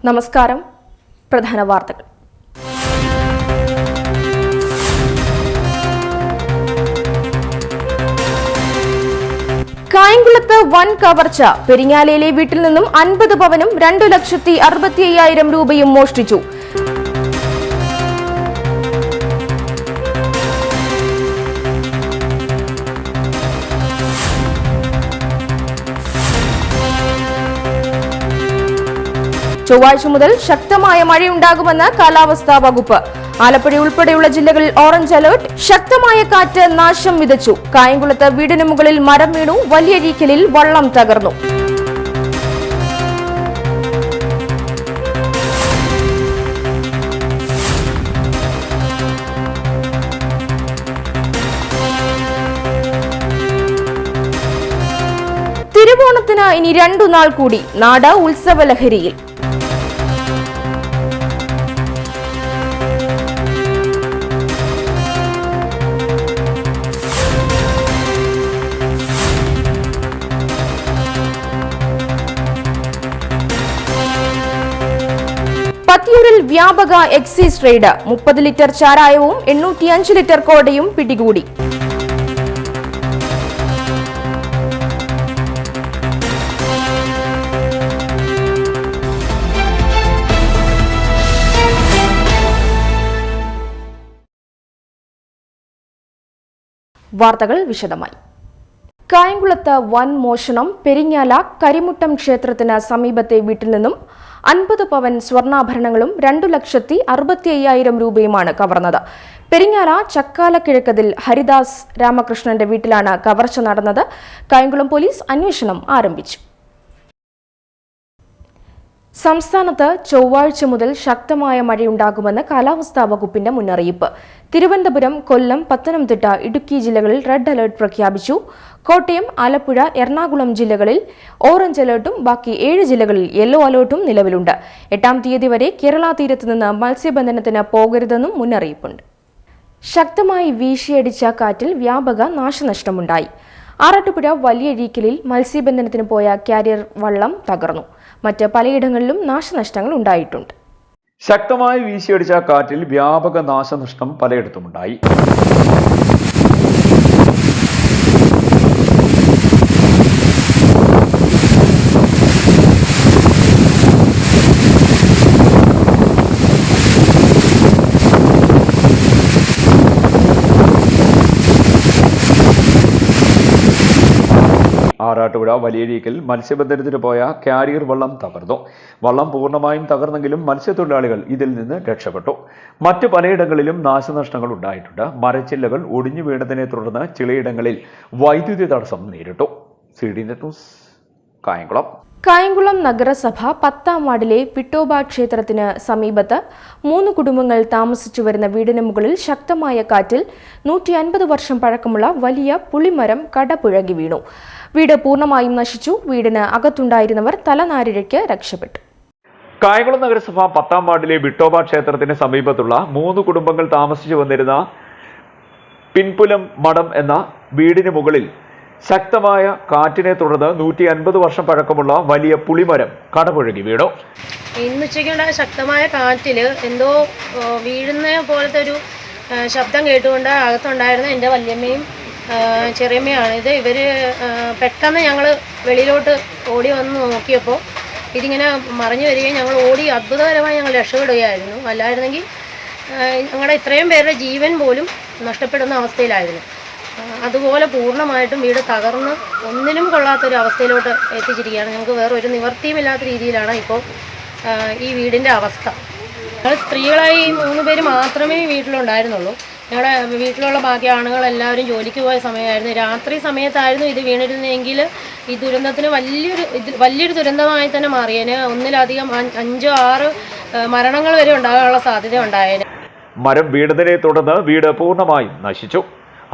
നമസ്കാരം. പ്രധാന വാർത്തകൾ. കായംകുളത്ത് വൻ കവർച്ച. പെരിങ്ങാലയിലെ വീട്ടിൽ നിന്നും 50 പവനും 2,65,000 രൂപയും മോഷ്ടിച്ചു. ചൊവ്വാഴ്ച മുതൽ ശക്തമായ മഴയുണ്ടാകുമെന്ന് കാലാവസ്ഥാ വകുപ്പ്. ആലപ്പുഴ ഉൾപ്പെടെയുള്ള ജില്ലകളിൽ ഓറഞ്ച് അലർട്ട്. ശക്തമായ കാറ്റ് നാശം വിതച്ചു. കായംകുളത്ത് വീടിന് മുകളിൽ മരം വീണു. വലിയരീക്കലിൽ വള്ളം തകർന്നു. തിരുവോണത്തിന് ഇനി 2 നാൾ കൂടി. നാട് ഉത്സവലഹരിയിൽ. പത്തിയൂരിൽ വ്യാപക എക്സൈസ് റെയ്ഡ്. 30 ലിറ്റർ ചാരായവും 805 ലിറ്റർ കോടയും പിടികൂടി. വാർത്തകൾ വിശദമായി. കായംകുളത്ത് വൻ മോഷണം. പെരിങ്ങാല കരിമുട്ടം ക്ഷേത്രത്തിന് സമീപത്തെ വീട്ടിൽ നിന്നും 50 പവൻ സ്വർണ്ണാഭരണങ്ങളും 2,65,000 രൂപയുമാണ് കവർന്നത്. പെരിങ്ങാല ചക്കാലക്കിഴക്കതിൽ ഹരിദാസ് രാമകൃഷ്ണന്റെ വീട്ടിലാണ് കവർച്ച നടന്നത്. കായംകുളം പോലീസ് അന്വേഷണം ആരംഭിച്ചു. സംസ്ഥാനത്ത് ചൊവ്വാഴ്ച മുതൽ ശക്തമായ മഴയുണ്ടാകുമെന്ന് കാലാവസ്ഥാ വകുപ്പിന്റെ മുന്നറിയിപ്പ്. തിരുവനന്തപുരം, കൊല്ലം, പത്തനംതിട്ട, ഇടുക്കി ജില്ലകളിൽ റെഡ് അലർട്ട് പ്രഖ്യാപിച്ചു. കോട്ടയം, ആലപ്പുഴ, എറണാകുളം ജില്ലകളിൽ ഓറഞ്ച് അലർട്ടും ബാക്കി 7 ജില്ലകളിൽ യെല്ലോ അലർട്ടും നിലവിലുണ്ട്. 8-ാം തീയതി വരെ കേരള തീരത്ത് നിന്ന് മത്സ്യബന്ധനത്തിന് പോകരുതെന്നും മുന്നറിയിപ്പുണ്ട്. ശക്തമായി വീശിയടിച്ച കാറ്റിൽ വ്യാപക നാശനഷ്ടമുണ്ടായി. ആറാട്ടുപുഴ വലിയരീക്കലിൽ മത്സ്യബന്ധനത്തിന് പോയ കാരിയർ വള്ളം തകർന്നു. മറ്റ് പലയിടങ്ങളിലും നാശനഷ്ടങ്ങൾ ഉണ്ടായിട്ടുണ്ട്. ശക്തമായി വീശിയടിച്ച കാറ്റിൽ വ്യാപക നാശനഷ്ടം പലയിടത്തുമുണ്ടായി. ആറാട്ടുപുഴ വലിയരീക്കൽ മത്സ്യബന്ധനത്തിന് പോയ കാരിയർ വള്ളം തകർന്നു. വള്ളം പൂർണ്ണമായും തകർന്നെങ്കിലും മത്സ്യത്തൊഴിലാളികൾ ഇതിൽ നിന്ന് രക്ഷപ്പെട്ടു. മറ്റ് പലയിടങ്ങളിലും നാശനഷ്ടങ്ങൾ ഉണ്ടായിട്ടുണ്ട്. മരച്ചില്ലകൾ ഒടിഞ്ഞു വീണതിനെ തുടർന്ന് ചിലയിടങ്ങളിൽ വൈദ്യുതി തടസ്സം നേരിട്ടു. CDN news, Kayamkulam. കായംകുളം നഗരസഭ 10-ാം വാർഡിലെ വിട്ടോബ ക്ഷേത്രത്തിന് സമീപത്ത് 3 കുടുംബങ്ങൾ താമസിച്ചു വരുന്ന വീടിന് മുകളിൽ ശക്തമായ കാറ്റിൽ 150 വർഷം പഴക്കമുള്ള വലിയ പുളിമരം കടപുഴകി വീണു. വീട് പൂർണ്ണമായും നശിച്ചു. വീടിന് അകത്തുണ്ടായിരുന്നവർ തലനാരിഴയ്ക്ക് രക്ഷപ്പെട്ടു. കായംകുളം നഗരസഭ 10-ാം വാർഡിലെ വിട്ടോബ ക്ഷേത്രത്തിന് സമീപത്തുള്ള 3 കുടുംബങ്ങൾ താമസിച്ചു വന്നിരുന്ന പിൻപുലം മഠം എന്ന വീടിന് മുകളിൽ ശക്തമായ കാറ്റിനെ തുടർന്ന് 150 വർഷം പഴക്കമുള്ള വലിയ പുളിമരം കടപുഴകി വീണു. ഇന്നുച്ചയ്ക്കുണ്ടായ ശക്തമായ കാറ്റില് എന്തോ വീഴുന്ന പോലത്തെ ഒരു ശബ്ദം കേട്ടുകൊണ്ട് അകത്തുണ്ടായിരുന്ന എൻ്റെ വല്യമ്മയും ചെറിയമ്മയാണ് ഇത്. ഇവര് പെട്ടെന്ന് ഞങ്ങൾ വെളിയിലോട്ട് ഓടി വന്ന് നോക്കിയപ്പോൾ ഇതിങ്ങനെ മറിഞ്ഞു വരികയും ഞങ്ങൾ ഓടി അത്ഭുതകരമായി ഞങ്ങൾ രക്ഷപ്പെടുകയായിരുന്നു. അല്ലായിരുന്നെങ്കിൽ ഞങ്ങളുടെ ഇത്രയും പേരുടെ ജീവൻ പോലും നഷ്ടപ്പെടുന്ന അവസ്ഥയിലായിരുന്നു. അതുപോലെ പൂർണ്ണമായിട്ടും വീട് തകർന്ന് ഒന്നിനും കൊള്ളാത്തൊരു അവസ്ഥയിലോട്ട് എത്തിച്ചിരിക്കുകയാണ്. ഞങ്ങൾക്ക് വേറെ ഒരു നിവർത്തിയുമില്ലാത്ത രീതിയിലാണ് ഇപ്പോൾ ഈ വീടിൻ്റെ അവസ്ഥ. ഞങ്ങൾ സ്ത്രീകളായി 3 പേര് മാത്രമേ വീട്ടിലുണ്ടായിരുന്നുള്ളൂ. ഞങ്ങളുടെ വീട്ടിലുള്ള ബാക്കി ആണുങ്ങളെല്ലാവരും ജോലിക്ക് പോയ സമയമായിരുന്നു. രാത്രി സമയത്തായിരുന്നു ഇത് വീണിരുന്നെങ്കിൽ ഈ ദുരന്തത്തിന് വലിയൊരു ദുരന്തമായി തന്നെ മാറിയേനെ. ഒന്നിലധികം 5-6 മരണങ്ങൾ വരെ ഉണ്ടാകാനുള്ള സാധ്യത ഉണ്ടായേനെ. മരം വീണതിനെ തുടർന്ന് വീട് പൂർണ്ണമായും നശിച്ചു.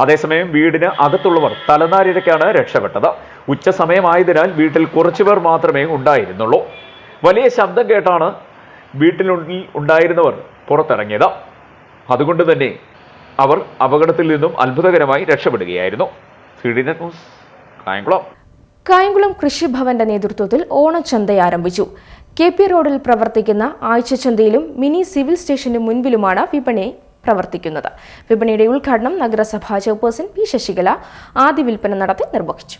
അതേസമയം വീടിന് അകത്തുള്ളവർ തലനാരിഴയ്ക്കാണ് രക്ഷപ്പെട്ടത്. ഉച്ച സമയമായതിനാൽ വീട്ടിൽ കുറച്ചുപേർ മാത്രമേ ഉണ്ടായിരുന്നുള്ളൂ. വലിയ ശബ്ദം കേട്ടാണ് വീട്ടിനുള്ളിൽ ഉണ്ടായിരുന്നവർ പുറത്തിറങ്ങിയത്. അതുകൊണ്ട് തന്നെ അവർ അപകടത്തിൽ നിന്നും അത്ഭുതകരമായി രക്ഷപ്പെടുകയായിരുന്നു. CDN news, Kayamkulam. കായംകുളം കൃഷിഭവന്റെ നേതൃത്വത്തിൽ ഓണച്ചന്ത ആരംഭിച്ചു. KP റോഡിൽ പ്രവർത്തിക്കുന്ന ആഴ്ചച്ചന്തയിലും മിനി സിവിൽ സ്റ്റേഷന് മുൻപിലുമാണ് വിപണി പ്രവർത്തിക്കുന്നത്. വിപണിയുടെ ഉദ്ഘാടനം നഗരസഭാ ചെയർപേഴ്സൺ P. ശശികല ആദ്യ വിൽപ്പന നടത്തി നിർവഹിച്ചു.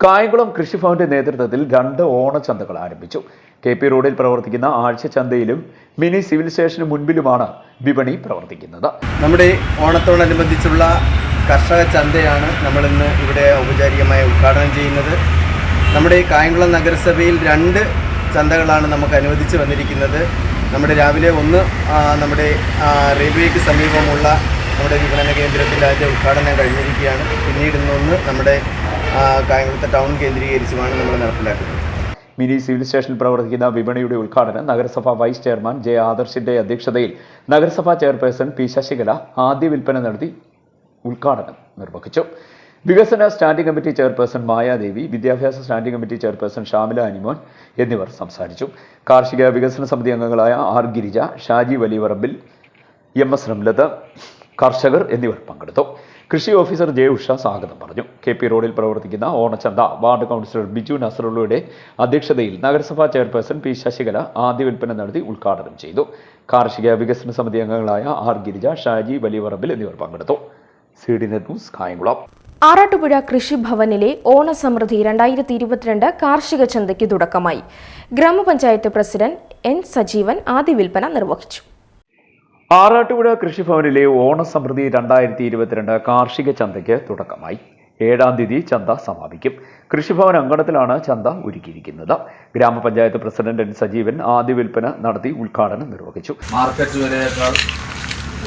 കായംകുളം കൃഷിഭവന്റെ നേതൃത്വത്തിൽ 2 ഓണച്ചന്തകൾ ആരംഭിച്ചു. KP റോഡിൽ പ്രവർത്തിക്കുന്ന ആഴ്ചച്ചന്തയിലും മിനി സിവിൽ സ്റ്റേഷന് മുൻപിലുമാണ് വിപണി പ്രവർത്തിക്കുന്നത്. നമ്മുടെ ഓണത്തോടനുബന്ധിച്ചുള്ള കർഷക ചന്തയാണ് നമ്മളിന്ന് ഇവിടെ ഔപചാരികമായി ഉദ്ഘാടനം ചെയ്യുന്നത്. നമ്മുടെ കായംകുളം നഗരസഭയിൽ 2 ചന്തകളാണ് നമുക്ക് അനുവദിച്ച് വന്നിരിക്കുന്നത്. നമ്മുടെ രാവിലെ ഒന്ന് നമ്മുടെ റെയിൽവേക്ക് സമീപമുള്ള നമ്മുടെ വിപണന കേന്ദ്രത്തിൽ അതിൻ്റെ ഉദ്ഘാടനം കഴിഞ്ഞിരിക്കുകയാണ്. പിന്നീട് ഇന്നൊന്ന് നമ്മുടെ കായംകുളത്തെ ടൗൺ കേന്ദ്രീകരിച്ചുമാണ് നമ്മൾ നടപ്പിലാക്കുന്നത്. മിനി സിവിൽ സ്റ്റേഷനിൽ പ്രവർത്തിക്കുന്ന വിപണിയുടെ ഉദ്ഘാടനം നഗരസഭാ വൈസ് ചെയർമാൻ J. ആദർശിന്റെ അധ്യക്ഷതയിൽ നഗരസഭാ ചെയർപേഴ്സൺ P. ശശികല ആദ്യ വിൽപ്പന നടത്തി ഉദ്ഘാടനം നിർവഹിച്ചു. വികസന സ്റ്റാൻഡിംഗ് കമ്മിറ്റി ചെയർപേഴ്സൺ മായാദേവി, വിദ്യാഭ്യാസ standing committee chairperson Shamila Animon എന്നിവർ സംസാരിച്ചു. കാർഷിക വികസന സമിതി അംഗങ്ങളായ R. ഗിരിജ, ഷാജി വലിയവറമ്പിൽ, MS. റംലത്ത്, കർഷകർ എന്നിവർ പങ്കെടുത്തു. കൃഷി ഓഫീസർ J. ഉഷ സ്വാഗതം പറഞ്ഞു. KP റോഡിൽ പ്രവർത്തിക്കുന്ന ഓണച്ചന്ത വാർഡ് കൗൺസിലർ ബിജു നസറുള്ളയുടെ അധ്യക്ഷതയിൽ നഗരസഭാ ചെയർപേഴ്സൺ P. ശശികല ആദ്യ വിൽപ്പന നടത്തി ഉദ്ഘാടനം ചെയ്തു. കാർഷിക വികസന സമിതി അംഗങ്ങളായ R. ഗിരിജ, ഷാജി വലിയവറമ്പിൽ എന്നിവർ പങ്കെടുത്തു. CDNet news Kayamkulam. ആറാട്ടുപുഴ കൃഷിഭവനിലെ ഓണസമൃദ്ധി 2022 കാർഷിക ചന്തയ്ക്ക് തുടക്കമായി. ഗ്രാമപഞ്ചായത്ത് പ്രസിഡന്റ് N. സജീവൻ ആദ്യ വിൽപ്പന നിർവഹിച്ചു. ആറാട്ടുപുഴ കൃഷിഭവനിലെ ഓണസമൃദ്ധി 2022 കാർഷിക ചന്തയ്ക്ക് തുടക്കമായി. 7-ാം തീയതി ചന്ത സമാപിക്കും. കൃഷിഭവൻ അങ്കണത്തിലാണ് ചന്ത ഒരുക്കിയിരിക്കുന്നത്. ഗ്രാമപഞ്ചായത്ത് പ്രസിഡന്റ് N. സജീവൻ ആദ്യ വിൽപ്പന നടത്തി ഉദ്ഘാടനം നിർവഹിച്ചു. മാർക്കറ്റ് വിലയേക്കാൾ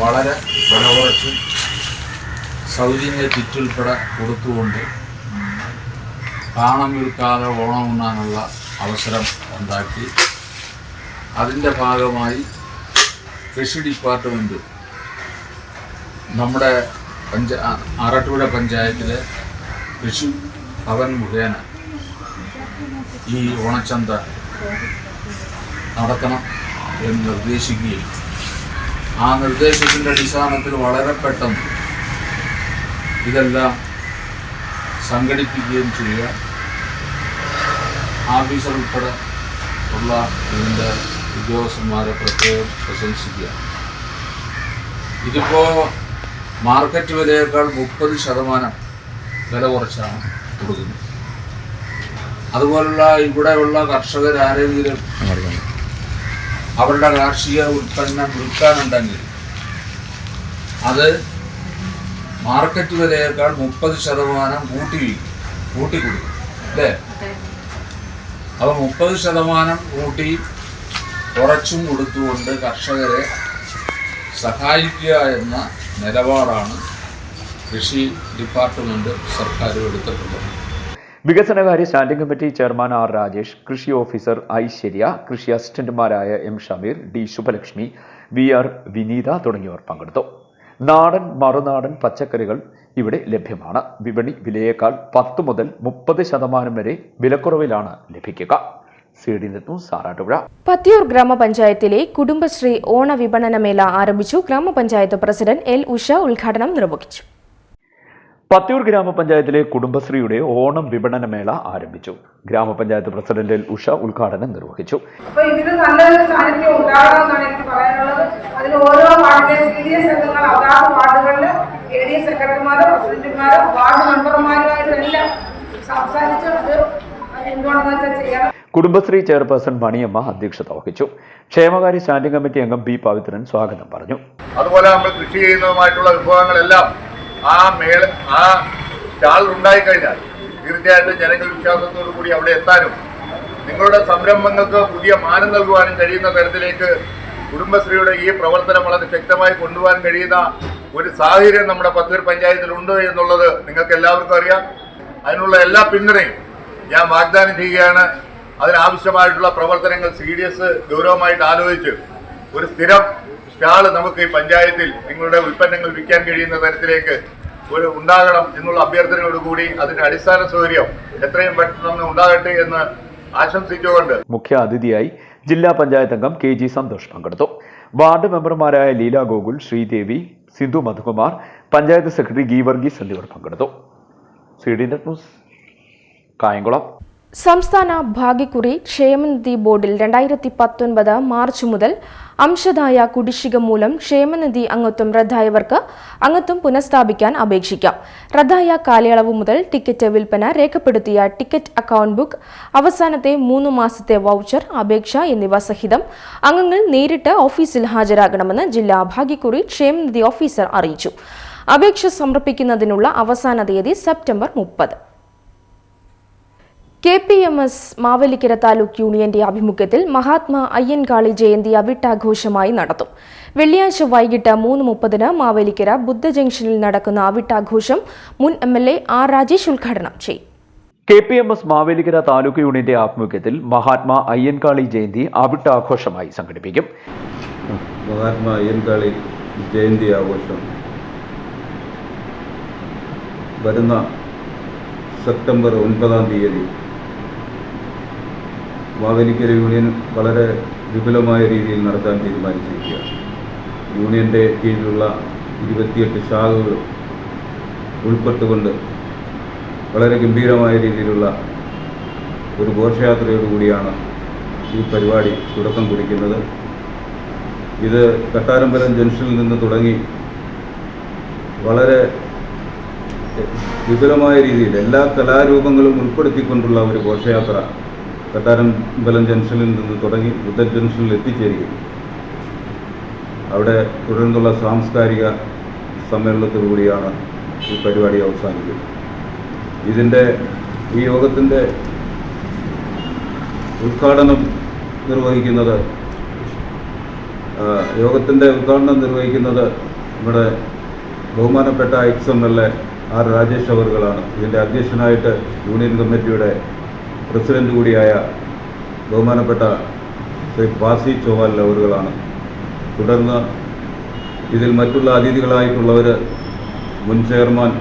വളരെ വില കുറച്ച് സൗജന്യ കിറ്റുൾപ്പെടെ കൊടുത്തുകൊണ്ട് കാണം വിൽക്കാതെ ഓണം ഉണ്ണാനുള്ള അവസരം ഉണ്ടാക്കി. അതിൻ്റെ ഭാഗമായി കൃഷി ഡിപ്പാർട്ട്മെൻറ്റ് നമ്മുടെ ആറാട്ടുപുഴ പഞ്ചായത്തിലെ കൃഷി ഭവൻ മുഖേന ഈ ഓണച്ചന്ത നടത്തണം എന്ന് നിർദ്ദേശിക്കുകയും ആ നിർദ്ദേശത്തിൻ്റെ അടിസ്ഥാനത്തിൽ വളരെ പെട്ടെന്ന് ഇതെല്ലാം സംഘടിപ്പിക്കുകയും ചെയ്യുക. ഓഫീസർ ഉൾപ്പെടെ ഉള്ള ഇതിൻ്റെ ഉദ്യോഗസ്ഥന്മാരെ പ്രത്യേകം പ്രശംസിക്കുക. ഇതിപ്പോൾ മാർക്കറ്റ് വിലയേക്കാൾ 30% വില കുറച്ചാണ് കൊടുക്കുന്നത്. അതുപോലുള്ള ഇവിടെയുള്ള കർഷകരാരെങ്കിലും അവരുടെ കാർഷിക ഉൽപ്പന്നം വിൽക്കാനുണ്ടെങ്കിൽ അത് മാർക്കറ്റ് വിലയേക്കാൾ 30% കൂട്ടിക്കൊടുക്കും അല്ലേ? അപ്പോൾ 30% കൂട്ടി കുറച്ചും കൊടുത്തുകൊണ്ട് കർഷകരെ സഹായിക്കുക എന്ന നിലപാടാണ് കൃഷി ഡിപ്പാർട്ട്മെൻറ്റ് സർക്കാരും എടുത്തിട്ടുള്ളത്. വികസനകാര്യ standing committee chairman R. Rajesh, കൃഷി ഓഫീസർ ഐശ്വര്യ, കൃഷി അസിസ്റ്റന്റുമാരായ M. Shameer, D. Subhalakshmi, VR. വിനീത തുടങ്ങിയവർ പങ്കെടുത്തു. നാടൻ മറുനാടൻ പച്ചക്കറികൾ ഇവിടെ ലഭ്യമാണ്. വിപണി വിലയേക്കാൾ 10 മുതൽ 30% വരെ വിലക്കുറവിലാണ് ലഭിക്കുക. CDNet news Arattupuzha. പത്തിയൂർ ഗ്രാമപഞ്ചായത്തിലെ കുടുംബശ്രീ ഓണ വിപണന മേള ആരംഭിച്ചു. ഗ്രാമപഞ്ചായത്ത് പ്രസിഡന്റ് L. ഉഷ ഉദ്ഘാടനം നിർവഹിച്ചു. പത്തിയൂർ ഗ്രാമപഞ്ചായത്തിലെ കുടുംബശ്രീയുടെ ഓണം വിപണന മേള ആരംഭിച്ചു. ഗ്രാമപഞ്ചായത്ത് പ്രസിഡന്റ് L. ഉഷ ഉദ്ഘാടനം നിർവഹിച്ചു. അപ്പോൾ ഇതിന് നല്ലൊരു സാന്നിധ്യം ഉണ്ടാകണമെന്നാണ് എനിക്ക് പറയാനുള്ളത്. അതിന് ഓരോ വാർഡിലെ CDS അംഗങ്ങൾ അതാത് വാർഡുകളിൽ AD സെക്രട്ടറിമാരോ പ്രസിഡന്റുമാരോ വാർഡ് മെമ്പർമാരുമായിട്ടും എല്ലാം സംസാരിച്ച് അത് എന്തുകൊണ്ടെന്ന് വെച്ചാൽ ചെയ്യണം. കുടുംബശ്രീ ചെയർപേഴ്സൺ മണിയമ്മ അധ്യക്ഷത വഹിച്ചു. ക്ഷേമകാര്യ സ്റ്റാൻഡിംഗ് കമ്മിറ്റി അംഗം B. പവിത്രൻ സ്വാഗതം പറഞ്ഞു. അതുപോലെ നമ്മൾ കൃഷി ചെയ്യുന്നതുമായിട്ടുള്ള വിഭവങ്ങളെല്ലാം ആ സ്റ്റാളിൽ ഉണ്ടായിക്കഴിഞ്ഞാൽ തീർച്ചയായിട്ടും ജനങ്ങൾ വിശ്വാസത്തോടു കൂടി അവിടെ എത്താനും നിങ്ങളുടെ സംരംഭങ്ങൾക്ക് പുതിയ മാനം നൽകുവാനും കഴിയുന്ന തരത്തിലേക്ക് കുടുംബശ്രീയുടെ ഈ പ്രവർത്തനം വളരെ ശക്തമായി കൊണ്ടുപോകാൻ കഴിയുന്ന ഒരു സാഹചര്യം നമ്മുടെ പത്തിയൂർ പഞ്ചായത്തിലുണ്ട് എന്നുള്ളത് നിങ്ങൾക്ക് എല്ലാവർക്കും അറിയാം. അതിനുള്ള എല്ലാ പിന്തുണയും ഞാൻ വാഗ്ദാനം ചെയ്യുകയാണ്. അതിനാവശ്യമായിട്ടുള്ള പ്രവർത്തനങ്ങൾ CDS ഗൗരവമായിട്ട് ആലോചിച്ച് ഒരു സ്ഥിരം സ്റ്റാൾ നമുക്ക് ഈ പഞ്ചായത്തിൽ നിങ്ങളുടെ ഉൽപ്പന്നങ്ങൾ വിൽക്കാൻ കഴിയുന്ന തരത്തിലേക്ക് ഒരു ഉണ്ടാകണം എന്നുള്ള അഭ്യർത്ഥനയോടുകൂടി അതിന്റെ അടിസ്ഥാന സൗകര്യം എത്രയും പെട്ടെന്ന് ഉണ്ടാകട്ടെ എന്ന് ആശംസിച്ചുകൊണ്ട് മുഖ്യ അതിഥിയായി ജില്ലാ പഞ്ചായത്ത് അംഗം KG സന്തോഷ് പങ്കെടുത്തു. വാർഡ് മെമ്പർമാരായ ലീല ഗോകുൽ, ശ്രീദേവി, സിന്ധു മധുകുമാർ, പഞ്ചായത്ത് സെക്രട്ടറി ഗീവർഗീസ് എന്നിവർ പങ്കെടുത്തു. CDNet news Kayamkulam. സംസ്ഥാന ഭാഗ്യക്കുറി ക്ഷേമനിധി ബോർഡിൽ 2019 മാർച്ച് മുതൽ അംശദായ കുടിശ്ശിക മൂലം ക്ഷേമനിധി അംഗത്വം റദ്ദായവർക്ക് അംഗത്വം പുനഃസ്ഥാപിക്കാൻ അപേക്ഷിക്കാം. റദ്ദായ കാലയളവ് മുതൽ ടിക്കറ്റ് വിൽപ്പന രേഖപ്പെടുത്തിയ ടിക്കറ്റ് അക്കൗണ്ട് ബുക്ക്, അവസാനത്തെ 3 മാസത്തെ വൗച്ചർ, അപേക്ഷ എന്നിവ സഹിതം അംഗങ്ങൾ നേരിട്ട് ഓഫീസിൽ ഹാജരാകണമെന്ന് ജില്ലാ ഭാഗ്യക്കുറി ക്ഷേമനിധി ഓഫീസർ അറിയിച്ചു. അപേക്ഷ സമർപ്പിക്കുന്നതിനുള്ള അവസാന തീയതി സെപ്റ്റംബർ 30. KPMS മാവേലിക്കര താലൂക്ക് യൂണിയന്റെ ആഭിമുഖ്യത്തിൽ മഹാത്മാ അയ്യൻകാളി ജയന്തി അവിട്ടാഘോഷമായി നടത്തും. വെള്ളിയാഴ്ച വൈകിട്ട് 3:30 മാവേലിക്കര ബുദ്ധ ജംഗ്ഷനിൽ നടക്കുന്ന അവിട്ടാഘോഷം മുൻ MLA R. രാജേഷ് ഉദ്ഘാടനം ചെയ്യും. KPMS മാവേലിക്കര താലൂക്ക് യൂണിയന്റെ ആഭിമുഖ്യത്തിൽ മഹാത്മാ അയ്യൻകാളി ജയന്തി അവിട്ടാഘോഷമായി സംഘടിപ്പിക്കും. മഹാത്മാ അയ്യൻകാളി ജയന്തി ആഘോഷം വരുന്ന സെപ്റ്റംബർ 9 തീയതി മാവേലിക്കര യൂണിയൻ വളരെ വിപുലമായ രീതിയിൽ നടത്താൻ തീരുമാനിച്ചിരിക്കുകയാണ്. യൂണിയൻ്റെ കീഴിലുള്ള 28 ശാഖകൾ ഉൾപ്പെട്ടുകൊണ്ട് വളരെ ഗംഭീരമായ രീതിയിലുള്ള ഒരു ഘോഷയാത്രയോടുകൂടിയാണ് ഈ പരിപാടി തുടക്കം കുറിക്കുന്നത്. ഇത് കട്ടാരമ്പലം ജംഗ്ഷനിൽ നിന്ന് തുടങ്ങി വളരെ വിപുലമായ രീതിയിൽ എല്ലാ കലാരൂപങ്ങളും ഉൾപ്പെടുത്തിക്കൊണ്ടുള്ള ഒരു ഘോഷയാത്ര കട്ടാരമ്പലം ജംഗ്ഷനിൽ നിന്ന് തുടങ്ങി ബുദ്ധ ജംഗ്ഷനിൽ എത്തിച്ചേരുകയും അവിടെ തുടർന്നുള്ള സാംസ്കാരിക സമ്മേളനത്തോടുകൂടിയാണ് ഈ പരിപാടി അവസാനിക്കുന്നത്. ഈ യോഗത്തിൻ്റെ ഉദ്ഘാടനം നിർവഹിക്കുന്നത് നമ്മുടെ ബഹുമാനപ്പെട്ട XMLA R. രാജേഷ് അവറുകളാണ്. ഇതിൻ്റെ അധ്യക്ഷനായിട്ട് യൂണിയൻ കമ്മിറ്റിയുടെ പ്രസിഡന്റ് കൂടിയായ ബഹുമാനപ്പെട്ട ശ്രീ ഭാസി ചോവാൽ അവറുകളാണ്. തുടർന്ന് ഇതിൽ മറ്റുള്ള അതിഥികളായിട്ടുള്ളവർ മുൻ chairman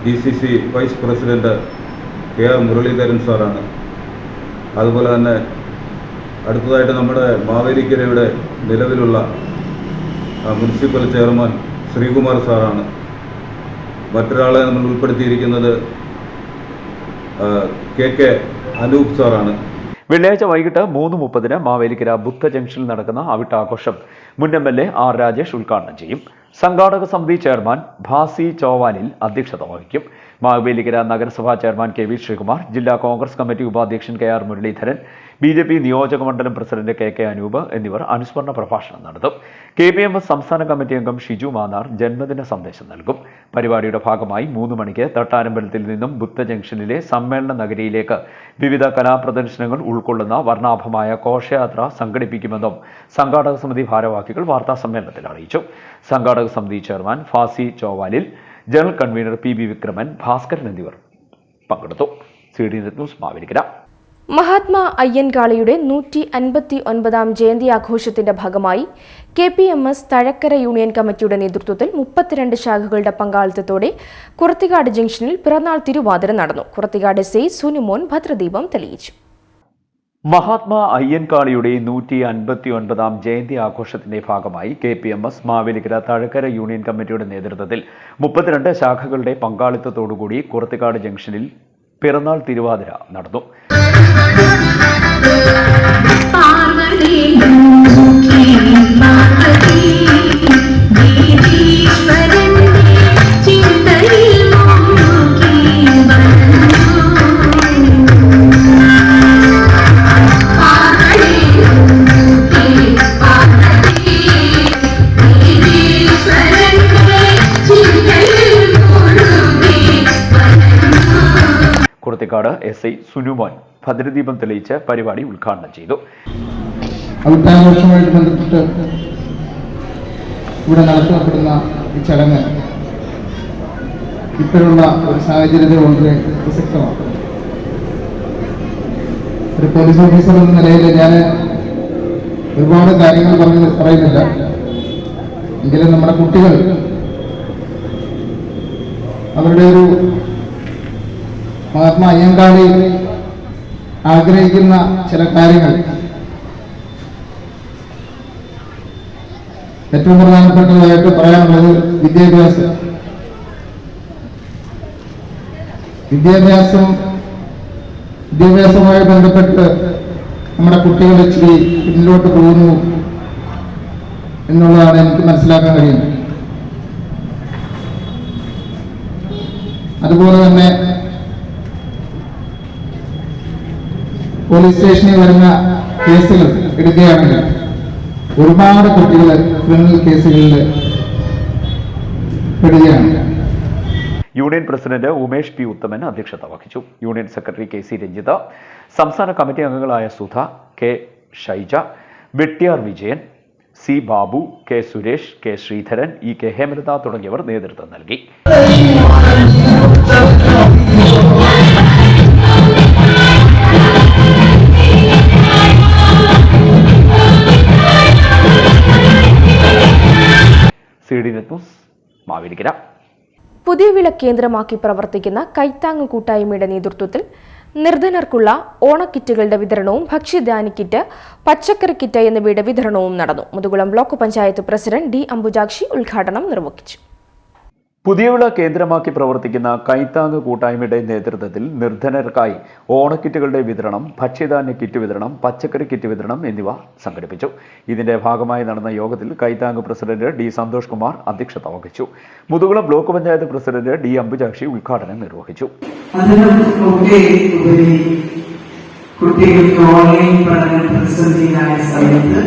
DCC vice president KR Muraleedharan സാറാണ്. അതുപോലെ തന്നെ അടുത്തതായിട്ട് നമ്മുടെ മാവേലിക്കരയുടെ നിലവിലുള്ള മുനിസിപ്പൽ ചെയർമാൻ ശ്രീകുമാർ സാറാണ്. മറ്റൊരാളെ നമ്മൾ ഉൾപ്പെടുത്തിയിരിക്കുന്നത് KK അനൂപ് സാറാണ്. വെള്ളിയാഴ്ച വൈകിട്ട് 3:30 മാവേലിക്കര ബുദ്ധ ജംഗ്ഷനിൽ നടക്കുന്ന അവിട്ടാഘോഷം മുൻ MLA R. രാജേഷ് ഉദ്ഘാടനം ചെയ്യും. സംഘാടക സമിതി ചെയർമാൻ ഭാസി ചോവാനിൽ അധ്യക്ഷത വഹിക്കും. മാവേലിക്കര നഗരസഭാ ചെയർമാൻ KV ശ്രീകുമാർ, ജില്ലാ കോൺഗ്രസ് കമ്മിറ്റി ഉപാധ്യക്ഷൻ KR മുരളീധരൻ, BJP നിയോജക മണ്ഡലം പ്രസിഡന്റ് KK അനൂപ് എന്നിവർ അനുസ്മരണ പ്രഭാഷണം നടത്തും. KPMS സംസ്ഥാന കമ്മിറ്റി അംഗം ഷിജു മാന്നാർ ജന്മദിന സന്ദേശം നൽകും. പരിപാടിയുടെ ഭാഗമായി 3 മണിക്ക് തട്ടാരമ്പലത്തിൽ നിന്നും ബുദ്ധ ജംഗ്ഷനിലെ സമ്മേളന നഗരിയിലേക്ക് വിവിധ കലാപ്രദർശനങ്ങൾ ഉൾക്കൊള്ളുന്ന വർണ്ണാഭമായ ഘോഷയാത്ര സംഘടിപ്പിക്കുമെന്നും സംഘാടക സമിതി ഭാരവാഹികൾ വാർത്താ സമ്മേളനത്തിൽ അറിയിച്ചു. സംഘാടക സമിതി chairman Bhasi Chovalil, general convener PB Vikraman, Bhaskaran എന്നിവർ പങ്കെടുത്തു. CD news Mavelikkara. മഹാത്മാ അയ്യൻകാളിയുടെ 159ാം ജയന്തി ആഘോഷത്തിന്റെ ഭാഗമായി KPMS തഴക്കര യൂണിയൻ കമ്മിറ്റിയുടെ നേതൃത്വത്തിൽ 32 ശാഖകളുടെ പങ്കാളിത്തത്തോടെ കുറത്തിക്കാട് ജംഗ്ഷനിൽ പിറന്നാൾ തിരുവാതിര നടന്നു. കുറത്തിക്കാട് SI സുനിമോൻ ഭദ്രദീപം തെളിയിച്ചു. മഹാത്മാ അയ്യൻകാളിയുടെ 159ാം ജയന്തി ആഘോഷത്തിന്റെ ഭാഗമായി KPMS മാവേലിക്കര തഴക്കര യൂണിയൻ കമ്മിറ്റിയുടെ നേതൃത്വത്തിൽ 32 ശാഖകളുടെ പങ്കാളിത്തത്തോടുകൂടി കുറത്തിക്കാട് ജംഗ്ഷനിൽ പിറന്നാൾ തിരുവാതിര നടന്നു. കുറത്തിക്കാട് SI സുനുമോൻ ഭദ്രദീപം തെളിയിച്ച് പരിപാടി ഉദ്ഘാടനം ചെയ്തു. അവിട്ടാഘോഷവുമായിട്ട് ബന്ധപ്പെട്ട് ഇവിടെ നടത്തപ്പെടുന്ന ഈ ചടങ്ങ് ഇപ്പോഴുള്ള ഒരു സാഹചര്യത്തെ വളരെ പ്രസക്തമാണ്. ഒരു പോലീസ് ഓഫീസർ എന്ന നിലയിൽ ഞാൻ ഒരുപാട് കാര്യങ്ങൾ പറയുന്നില്ല. എങ്കിലും നമ്മുടെ കുട്ടികൾ അവരുടെ ഒരു മഹാത്മാ അയ്യൻകാളി ആഗ്രഹിക്കുന്ന ചില കാര്യങ്ങൾ ഏറ്റവും പ്രധാനപ്പെട്ടതായിട്ട് പറയാനുള്ളത് വിദ്യാഭ്യാസം വിദ്യാഭ്യാസവുമായി ബന്ധപ്പെട്ട് നമ്മുടെ കുട്ടികൾ ഇച്ചിരി പിന്നിലോട്ട് പോകുന്നു എന്നുള്ളതാണ് എനിക്ക് മനസ്സിലാക്കാൻ കഴിയുന്നത്. അതുപോലെ തന്നെ പോലീസ് സ്റ്റേഷനിൽ വരുന്ന കേസുകൾ എടുക്കുകയാണെങ്കിൽ ഒരുപാട് കുട്ടികൾ ക്രിമിനൽ കേസുകളിൽ പെടുകയാണ്. Union president Umesh P Uthaman അധ്യക്ഷത വഹിച്ചു. Union secretary K C. രഞ്ജിത, സംസ്ഥാന കമ്മിറ്റി അംഗങ്ങളായ Sudha, K. Shaija, Vettiyar Vijayan, C. Babu, K. Suresh, K. Sreedharan, E. K. Hemalatha തുടങ്ങിയവർ നേതൃത്വം നൽകി. CD net news, Mavelikkara. പുതിയ വിള കേന്ദ്രമാക്കി പ്രവർത്തിക്കുന്ന കൈത്താങ് കൂട്ടായ്മയുടെ നേതൃത്വത്തിൽ നിർധനർക്കുള്ള ഓണക്കിറ്റുകളുടെ വിതരണവും ഭക്ഷ്യധാന്യ കിറ്റ്, പച്ചക്കറി കിറ്റ് എന്നിവയുടെ വിതരണവും നടന്നു. Muthukulam block panchayat president D. Ambujakshi ഉദ്ഘാടനം നിർവഹിച്ചു. പുതിയവിള കേന്ദ്രമാക്കി പ്രവർത്തിക്കുന്ന കൈത്താങ് കൂട്ടായ്മയുടെ നേതൃത്വത്തിൽ നിർധനർക്കായി ഓണക്കിറ്റുകളുടെ വിതരണം, ഭക്ഷ്യധാന്യ കിറ്റ് വിതരണം, പച്ചക്കറി കിറ്റ് വിതരണം എന്നിവ സംഘടിപ്പിച്ചു. ഇതിന്റെ ഭാഗമായി നടന്ന യോഗത്തിൽ കൈത്താങ് പ്രസിഡന്റ് ഡി. സന്തോഷ് കുമാർ അധ്യക്ഷത വഹിച്ചു. Muthukulam block panchayat president D. Ambujakshi ഉദ്ഘാടനം നിർവഹിച്ചു. കുട്ടികൾക്ക് ഓൺലൈൻ പഠനം പ്രതിസന്ധിയിലായ സമയത്ത്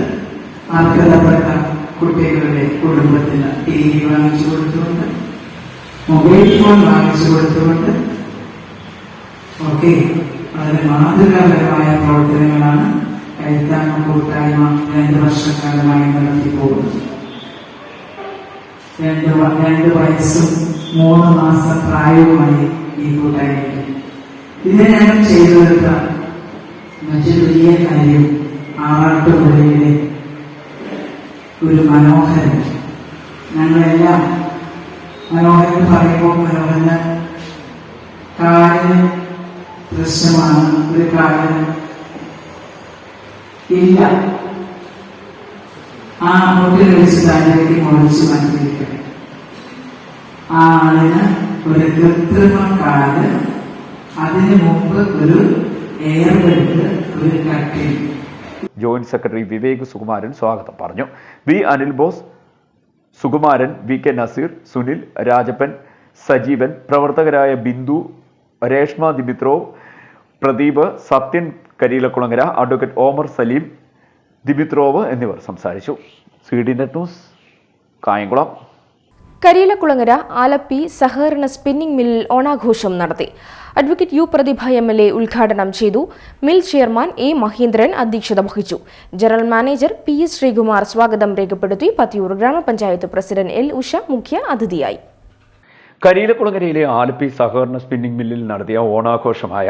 അർഹതപ്പെട്ട കുട്ടികളുടെ കുടുംബത്തിന് TV വാങ്ങിച്ചു കൊടുത്തുകൊണ്ട്, മൊബൈൽ ഫോൺ വാങ്ങിച്ചു കൊടുത്തുകൊണ്ട് വളരെ മാതൃകാപരമായ പ്രവർത്തനങ്ങളാണ് കൈത്താങ് കൂട്ടായ്മ 2 വർഷക്കാലമായി നടത്തിപ്പോകുന്നത്. 2 വയസ്സും 3 മാസം പ്രായവുമായി ഈ കൂട്ടായ്മയ്ക്ക് ഇതിനകം ചെയ്തു തീർത്ത മറ്റൊരു വലിയ കാര്യം ആറാട്ടുപുഴയിലെ ഒരു മനോഹരൻ, ഞങ്ങളെല്ലാം മനോഹരൻ പറയുമ്പോൾ മനോഹരന് കാലിന് പ്രശ്നമാണ്, ഒരു കാലിന് ഇല്ല, ആ മുട്ടിൽ വെച്ച് താഴേക്ക് മുറിച്ച് മാറ്റിയിരിക്കണം. ആ ആളിന് ഒരു കൃത്രിമ കാല്, അതിനു മുമ്പ് ഒരു എയർബെൽറ്റ്, ഒരു കട്ടിൽ. ജോയിന്റ് സെക്രട്ടറി വിവേക് സുകുമാരൻ സ്വാഗതം പറഞ്ഞു. V. Anil Bose, Sukumaran, V. K. Nazeer, Sunil, Rajappan, Sajeevan, പ്രവർത്തകരായ Bindu, Reshma Dimitrov, Pradeep, Sathyan Kariyilakkulangara, advocate Omar Saleem, Dimitrov എന്നിവർ സംസാരിച്ചു. CD net news, Kayamkulam. Kariyilakkulangara Alleppey സഹകരണ സ്പിന്നിംഗ് മില്ലിൽ ഓണാഘോഷം നടത്തി. Advocate U. പ്രതിഭ MLA ഉദ്ഘാടനം ചെയ്തു. Mill chairman A. മഹേന്ദ്രൻ അധ്യക്ഷത വഹിച്ചു. ജനറൽ മാനേജർ PS ശ്രീകുമാർ സ്വാഗതം രേഖപ്പെടുത്തി. പത്തിയൂർ ഗ്രാമപഞ്ചായത്ത് പ്രസിഡന്റ് L. ഉഷ മുഖ്യ അതിഥിയായി. കരിയിലക്കുളങ്ങരയിലെ ആലപ്പി സഹകരണ സ്പിന്നിംഗ് മില്ലിൽ നടത്തിയ ഓണാഘോഷമായ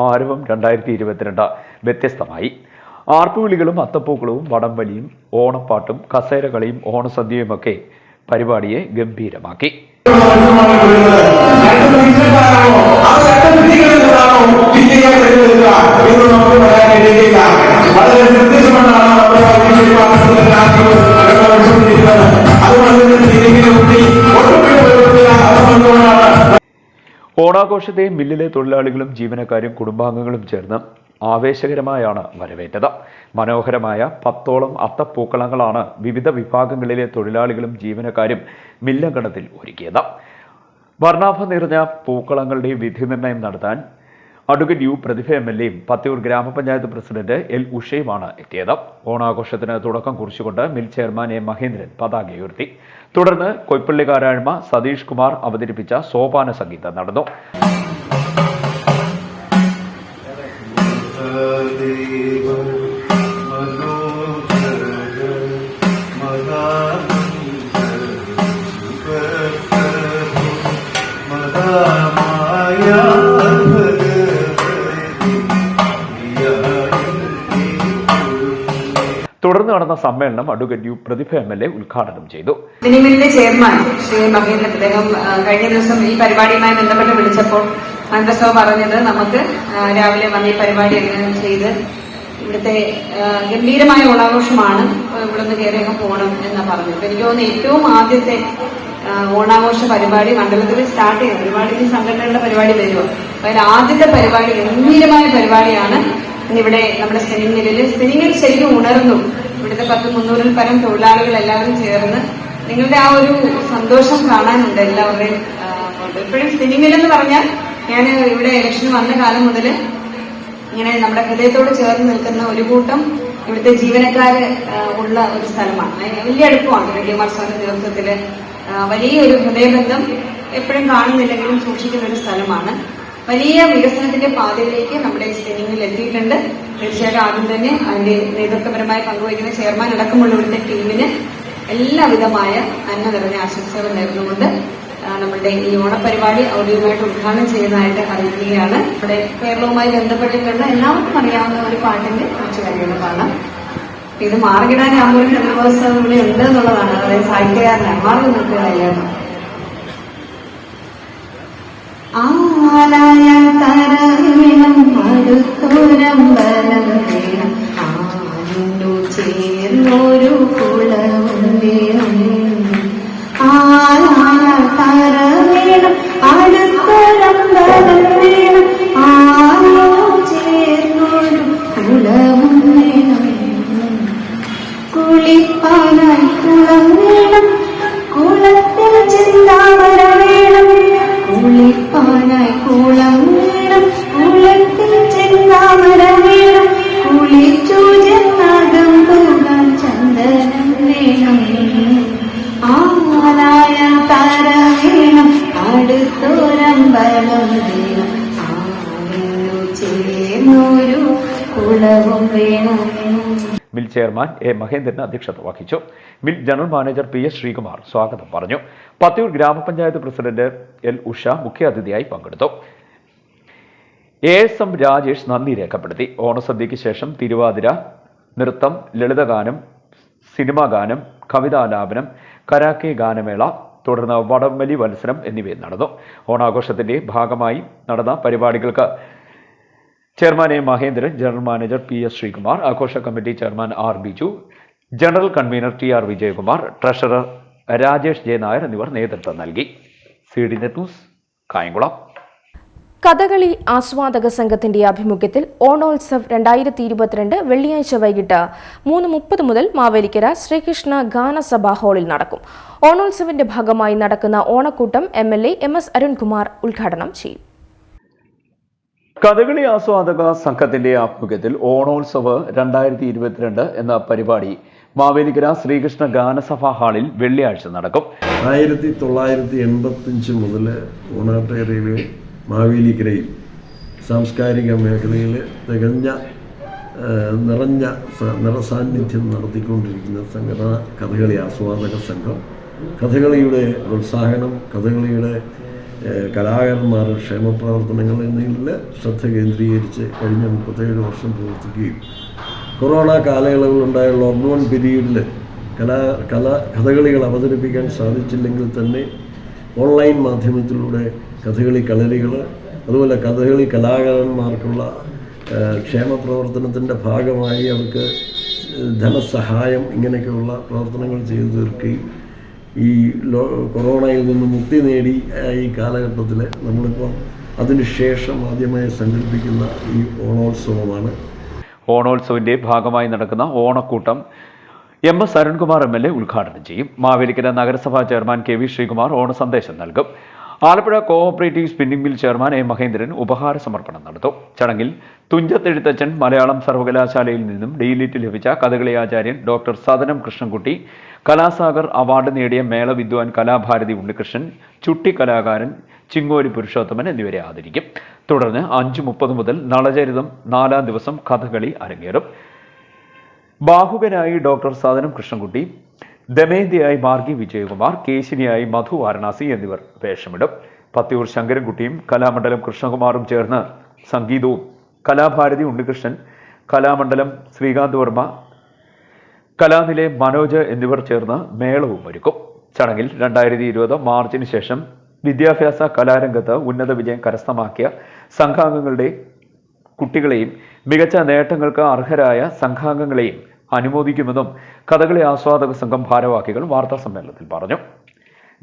ആരവം 2022 വ്യത്യസ്തമായി. ആർപ്പുവിളികളും അത്തപ്പൂക്കളവും വടംവലിയും ഓണപ്പാട്ടും കസേരകളിയും ഓണസദ്യയുമൊക്കെ പരിപാടിയെ ഗംഭീരമാക്കി. ഓണാഘോഷത്തെ മില്ലിലെ തൊഴിലാളികളും ജീവനക്കാരും കുടുംബാംഗങ്ങളും ചേർന്ന് ആവേശകരമായാണ് വരവേറ്റത്. മനോഹരമായ 10ഓളം അത്തപ്പൂക്കളങ്ങളാണ് വിവിധ വിഭാഗങ്ങളിലെ തൊഴിലാളികളും ജീവനക്കാരും മില്ലങ്കണത്തിൽ ഒരുക്കിയത്. വർണ്ണാഭം നിറഞ്ഞ പൂക്കളങ്ങളുടെ വിധി നിർണയം നടത്താൻ അഡ്വക്കേറ്റ് യു. പ്രതിഭ MLAയും പത്തിയൂർ ഗ്രാമപഞ്ചായത്ത് പ്രസിഡന്റ് L. ഉഷയുമാണ് എത്തിയത്. ഓണാഘോഷത്തിന് തുടക്കം കുറിച്ചുകൊണ്ട് മിൽ ചെയർമാൻ A. മഹേന്ദ്രൻ പതാക ഉയർത്തി. തുടർന്ന് കൊയ്പ്പള്ളിക്കാരാഴ്മ സതീഷ് കുമാർ അവതരിപ്പിച്ച സോപാന സംഗീതം നടന്നു. തുടർന്ന് നടന്ന സമ്മേളനം അഡ്വക്കേറ്റ് യു. പ്രതിഭ MLA ഉദ്ഘാടനം ചെയ്തു. മിനിമിലിന്റെ ചെയർമാൻ ശ്രീ മഹേന്ദ്രൻ അദ്ദേഹം കഴിഞ്ഞ ദിവസം ഈ പരിപാടിയുമായി ബന്ധപ്പെട്ട് വിളിച്ചപ്പോൾ മന്ത്രിസഭ പറഞ്ഞത് നമുക്ക് രാവിലെ വന്ന് ഈ പരിപാടി എങ്ങനെ ചെയ്ത് ഇവിടുത്തെ ഗംഭീരമായ ഓണാഘോഷമാണ്, ഇവിടുന്ന് കയറിയൊക്കെ പോകണം എന്ന് പറഞ്ഞു. അപ്പൊ എനിക്ക് തോന്നുന്നു ഏറ്റവും ആദ്യത്തെ ഓണാഘോഷ പരിപാടി മണ്ഡലത്തിൽ സ്റ്റാർട്ട് ചെയ്യും. ഒരുപാട് സംഘടനകളുടെ പരിപാടി വരുമോ, അതിൽ ആദ്യത്തെ പരിപാടി ഗംഭീരമായ പരിപാടിയാണ് ഇന്നിവിടെ നമ്മുടെ സ്പിന്നിങ്ങിൽ ശരിക്കും ഉണർന്നു. ഇവിടുത്തെ 300-ൽ പരം തൊഴിലാളികൾ എല്ലാവരും ചേർന്ന് നിങ്ങളുടെ ആ ഒരു സന്തോഷം കാണാനുണ്ട് എല്ലാവരുടെയും. എപ്പോഴും സ്പിന്നിങ്ങിൽ എന്ന് പറഞ്ഞാൽ ഞാൻ ഇവിടെ ഇലക്ഷന് വന്ന കാലം മുതൽ ഇങ്ങനെ നമ്മുടെ ഹൃദയത്തോട് ചേർന്ന് നിൽക്കുന്ന ഒരു കൂട്ടം ഇവിടുത്തെ ജീവനക്കാര് ഉള്ള ഒരു സ്ഥലമാണ്. വലിയ അടുപ്പമാണ് വല്യമാർ സാറിന്റെ നേതൃത്വത്തില് വലിയൊരു ഹൃദയബന്ധം എപ്പോഴും കാണുന്നില്ലെങ്കിലും സൂക്ഷിക്കുന്ന ഒരു സ്ഥലമാണ്. വലിയ വികസനത്തിന്റെ പാതയിലേക്ക് നമ്മുടെ സ്പിന്നിങ്ങിൽ എത്തിയിട്ടുണ്ട്. തീർച്ചയായിട്ടും ആദ്യം തന്നെ അതിന്റെ നേതൃത്വപരമായി പങ്കുവയ്ക്കുന്ന ചെയർമാൻ അടക്കമുള്ള ഇവിടുത്തെ ടീമിന് എല്ലാവിധമായ നന്മ നിറഞ്ഞ ആശംസകൾ നേർന്നുകൊണ്ട് നമ്മുടെ ഈ ഓണപരിപാടി ഔദ്യോഗികമായിട്ട് ഉദ്ഘാടനം ചെയ്യുന്നതായിട്ട് അറിയിക്കുകയാണ്. നമ്മുടെ കേരളവുമായി ബന്ധപ്പെട്ടിട്ടുള്ള എല്ലാവർക്കും അറിയാവുന്ന ഒരു പാട്ടിന്റെ കുറച്ച് കാര്യങ്ങൾ കാണാം. ഇത് മാർഗിടാനാകുമ്പോൾ ചന്ദ്രബോസ് ഇവിടെ ഉണ്ട് എന്നുള്ളതാണ്. അതായത് സാഹിത്യകാരനാണ്, മാർഗം നിൽക്കുകയാണ്. ആലായ തരവിണം മടുത്തോരമ്പലം വേണം, ആരുണ്ടു ചേർന്നൊരു കുളവും വേണം. ആലായ തരവിണം അടുത്തൊരമ്പലം വേണം, ആരോ ചേർന്നൊരു കുളവും വേണം. കുളിപ്പാനായി കുളം വേണം, കുളത്തിൽ ചെന്താമര വേണം. കുളിപ്പാനായി കുളം വേണം, കുളത്തിൽ ചെന്താമര വേണം. കുളിച്ചു ചെന്നകം പോകാൻ ചന്ദനം വേണം. ആലായ തര വേണം, അടുത്തൊരമ്പലം വേണം, ആവിനു ചേർന്നൊരു കുളവും വേണം. മിൽ ചെയർമാൻ എ മഹേന്ദ്രൻ അധ്യക്ഷത വഹിച്ചു. Mill general manager PS Sreekumar സ്വാഗതം പറഞ്ഞു. പത്തിയൂർ ഗ്രാമപഞ്ചായത്ത് പ്രസിഡന്റ് L ഉഷ മുഖ്യാതിഥിയായി പങ്കെടുത്തു. ASM രാജേഷ് നന്ദി രേഖപ്പെടുത്തി. ഓണസദ്യയ്ക്ക് ശേഷം തിരുവാതിര, നൃത്തം, ലളിതഗാനം, സിനിമാ ഗാനം, കവിതാലാപനം, കരാക്കെ ഗാനമേള, തുടർന്ന് വടംവലി മത്സരം എന്നിവയും നടന്നു. ഓണാഘോഷത്തിന്റെ ഭാഗമായി നടന്ന പരിപാടികൾക്ക് chairman A Mahendran, general manager PS Sreekumar, ആഘോഷ committee chairman R Biju, general convener TR Vijayakumar, treasurer Rajesh J Nair എന്നിവർ നേതൃത്വം നൽകി. CD net news, Kayamkulam. Kathakali ആസ്വാദക സംഘത്തിന്റെ ആഭിമുഖ്യത്തിൽ ഓണോത്സവ് 2022 വെള്ളിയാഴ്ച വൈകിട്ട് 3:30 മുതൽ മാവേലിക്കര ശ്രീകൃഷ്ണ ഗാനസഭാ ഹാളിൽ നടക്കും. ഓണോത്സവിന്റെ ഭാഗമായി നടക്കുന്ന ഓണക്കൂട്ടം MLA MS അരുൺകുമാർ ഉദ്ഘാടനം ചെയ്യും. കഥകളി ആസ്വാദക സംഘത്തിന്റെ ആഭിമുഖ്യത്തിൽ ഓണോത്സവ് 2022 എന്ന പരിപാടി മാവേലിക്കര ശ്രീകൃഷ്ണ ഗാനസഭാ ഹാളിൽ വെള്ളിയാഴ്ച നടക്കും. 1985 മുതൽ ഓണാട്ടേറിയയിൽ മാവേലിക്കരയിൽ സാംസ്കാരിക മേഖലയിൽ തികഞ്ഞ നിറഞ്ഞ നിറസാന്നിധ്യം നടത്തിക്കൊണ്ടിരിക്കുന്ന സംഘടന കഥകളി ആസ്വാദക സംഘം. കഥകളിയുടെ പ്രോത്സാഹനം, കഥകളിയുടെ കലാകാരന്മാരുടെ ക്ഷേമപ്രവർത്തനങ്ങൾ എന്നിവയിൽ ശ്രദ്ധ കേന്ദ്രീകരിച്ച് കഴിഞ്ഞ 37 വർഷം പ്രവർത്തിക്കുകയും കൊറോണ കാലയളവിലുണ്ടായ ലോക്ക്ഡൗൺ പീരീഡിൽ കഥകളികൾ അവതരിപ്പിക്കാൻ സാധിച്ചില്ലെങ്കിൽ തന്നെ ഓൺലൈൻ മാധ്യമത്തിലൂടെ കഥകളി കളരികൾ, അതുപോലെ കഥകളി കലാകാരന്മാർക്കുള്ള ക്ഷേമപ്രവർത്തനത്തിൻ്റെ ഭാഗമായി അവർക്ക് ധനസഹായം, ഇങ്ങനെയൊക്കെയുള്ള പ്രവർത്തനങ്ങൾ ചെയ്തു തീർക്കുകയും ഈ കൊറോണയിൽ നിന്ന് മുക്തി നേടി ഈ കാലഘട്ടത്തിൽ നമ്മളിപ്പോൾ അതിനുശേഷം ആദ്യമായി സംഘടിപ്പിക്കുന്ന ഈ ഓണോത്സവമാണ്. ഓണോത്സവിന്റെ ഭാഗമായി നടക്കുന്ന ഓണക്കൂട്ടം MS അരുൺകുമാർ MLA ഉദ്ഘാടനം ചെയ്യും. മാവേലിക്കര നഗരസഭാ ചെയർമാൻ KV ശ്രീകുമാർ ഓണസന്ദേശം നൽകും. Alappuzha cooperative spinning mill chairman A Mahendran ഉപഹാര സമർപ്പണം നടത്തും. ചടങ്ങിൽ തുഞ്ചത്തെഴുത്തച്ഛൻ മലയാളം സർവകലാശാലയിൽ നിന്നും ഡീലിറ്റ് ലഭിച്ച കഥകളി ആചാര്യൻ ഡോക്ടർ സദനം കൃഷ്ണൻകുട്ടി, കലാസാഗർ അവാർഡ് നേടിയ മേളവിദ്വാൻ കലാഭാരതി ഉണ്ണികൃഷ്ണൻ, ചുട്ടി കലാകാരൻ ചിങ്ങോലി പുരുഷോത്തമൻ എന്നിവരെ ആദരിക്കും. തുടർന്ന് 5:30 മുതൽ നളചരിതം 4-ാം ദിവസം കഥകളി അരങ്ങേറും. ബാഹുകനായി ഡോക്ടർ സദനം കൃഷ്ണൻകുട്ടി, ദമയന്തിയായി മാർഗി വിജയകുമാർ, കേശിനിയായി മധു വാരണാസി എന്നിവർ വേഷമിടും. പത്തിയൂർ ശങ്കരൻകുട്ടിയും കലാമണ്ഡലം കൃഷ്ണകുമാറും ചേർന്ന് സംഗീതവും, കലാഭാരതി ഉണ്ണികൃഷ്ണൻ, കലാമണ്ഡലം ശ്രീകാന്ത് വർമ്മ, കലാനിലെ മനോജ് എന്നിവർ ചേർന്ന് മേളവും ഒരുക്കും. ചടങ്ങിൽ 2020 മാർച്ചിന് ശേഷം വിദ്യാഭ്യാസ കലാരംഗത്ത് ഉന്നത വിജയം കരസ്ഥമാക്കിയ സംഘാംഗങ്ങളുടെ കുട്ടികളെയും മികച്ച നേട്ടങ്ങൾക്ക് അർഹരായ സംഘാംഗങ്ങളെയും അനുമോദിക്കുമെന്നും കഥകളി ആസ്വാദക സംഘം ഭാരവാഹികൾ വാർത്താ സമ്മേളനത്തിൽ പറഞ്ഞു.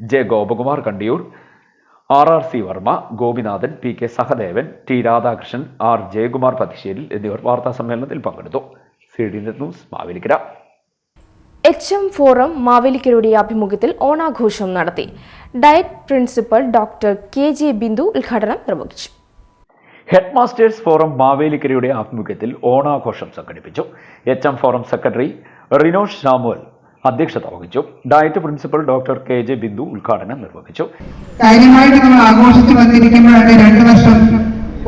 J Gopakumar Kandiyoor, RRC Varma, Gopinathan, PK Sahadevan, T Radhakrishnan, R Jayakumar Pathisseril എന്നിവർ വാർത്താ സമ്മേളനത്തിൽ പങ്കെടുത്തു. CD news Mavelikkara. HM forum മാവേലിക്കരയുടെ ആഭിമുഖ്യത്തിൽ ഓണാഘോഷം നടത്തി. Diet principal doctor KJ Bindu ഉദ്ഘാടനം നിർവഹിച്ചു. ഹെഡ് മാസ്റ്റേഴ്സ് ഫോറം മാവേലിക്കരയുടെ ആഭിമുഖ്യത്തിൽ ഓണാഘോഷം സംഘടിപ്പിച്ചു. HM forum secretary Rinosh Samuel അധ്യക്ഷത വഹിച്ചു. Diet principal doctor KJ Bindu ഉദ്ഘാടനം നിർവഹിച്ചു. കാര്യമായിട്ട് നമ്മൾ ആഘോഷിച്ചു വന്നിരിക്കുമ്പോഴാണ് 2 വർഷം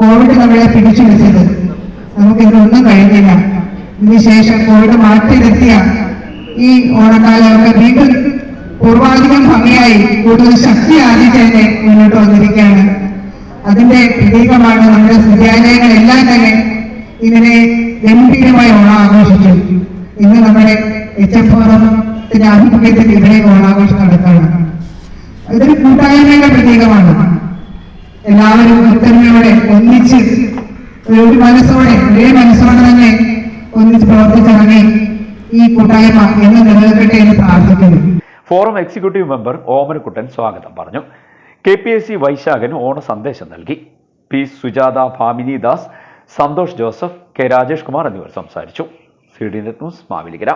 കോവിഡ് നമ്മളെ പിടിച്ചു വെച്ചത്. നമുക്ക് ഇതിനൊന്നും കഴിഞ്ഞില്ല. ഇതിനുശേഷം കോവിഡ് മാറ്റി നിർത്തിയ ഈ ഓണക്കാലമൊക്കെ വീണ്ടും പൂർവാധികം ഭംഗിയായി കൂടുതൽ ശക്തി ആർജിച്ച് മുന്നോട്ട് വന്നിരിക്കുകയാണ്. അതിന്റെ പ്രതീകമാണ് നമ്മുടെ വിദ്യാലയങ്ങളെല്ലാം തന്നെ ഇങ്ങനെ ഗംഭീരമായി ഓണം ആഘോഷിച്ചു. ഇന്ന് നമ്മുടെ HM ഫോറത്തിന്റെ ആഭിമുഖ്യത്തിൽ ഇവിടെ ഓണാഘോഷം നടക്കുകയാണ്. ഇതൊരു കൂട്ടായ്മയുടെ പ്രതീകമാണ്. എല്ലാവരും ഒത്തൊരുമയോടെ ഒന്നിച്ച് ഒരു മനസ്സോടെ ഒരേ മനസ്സോടെ തന്നെ ഒന്നിച്ച് പ്രവർത്തിച്ചിറങ്ങി ഈ കൂട്ടായ്മ എന്ന് നിലനിൽക്കട്ടെ എന്ന് പ്രാർത്ഥിക്കുന്നു. ഫോറം എക്സിക്യൂട്ടീവ് മെമ്പർ ഓമനക്കുട്ടൻ സ്വാഗതം പറഞ്ഞു. KPSC വൈശാഖൻ ഓണ സന്ദേശം നൽകി. P സുജാത, ഭാമിനി ദാസ്, സന്തോഷ് ജോസഫ്, K രാജേഷ് കുമാർ എന്നിവർ സംസാരിച്ചു. CD news Mavelikkara.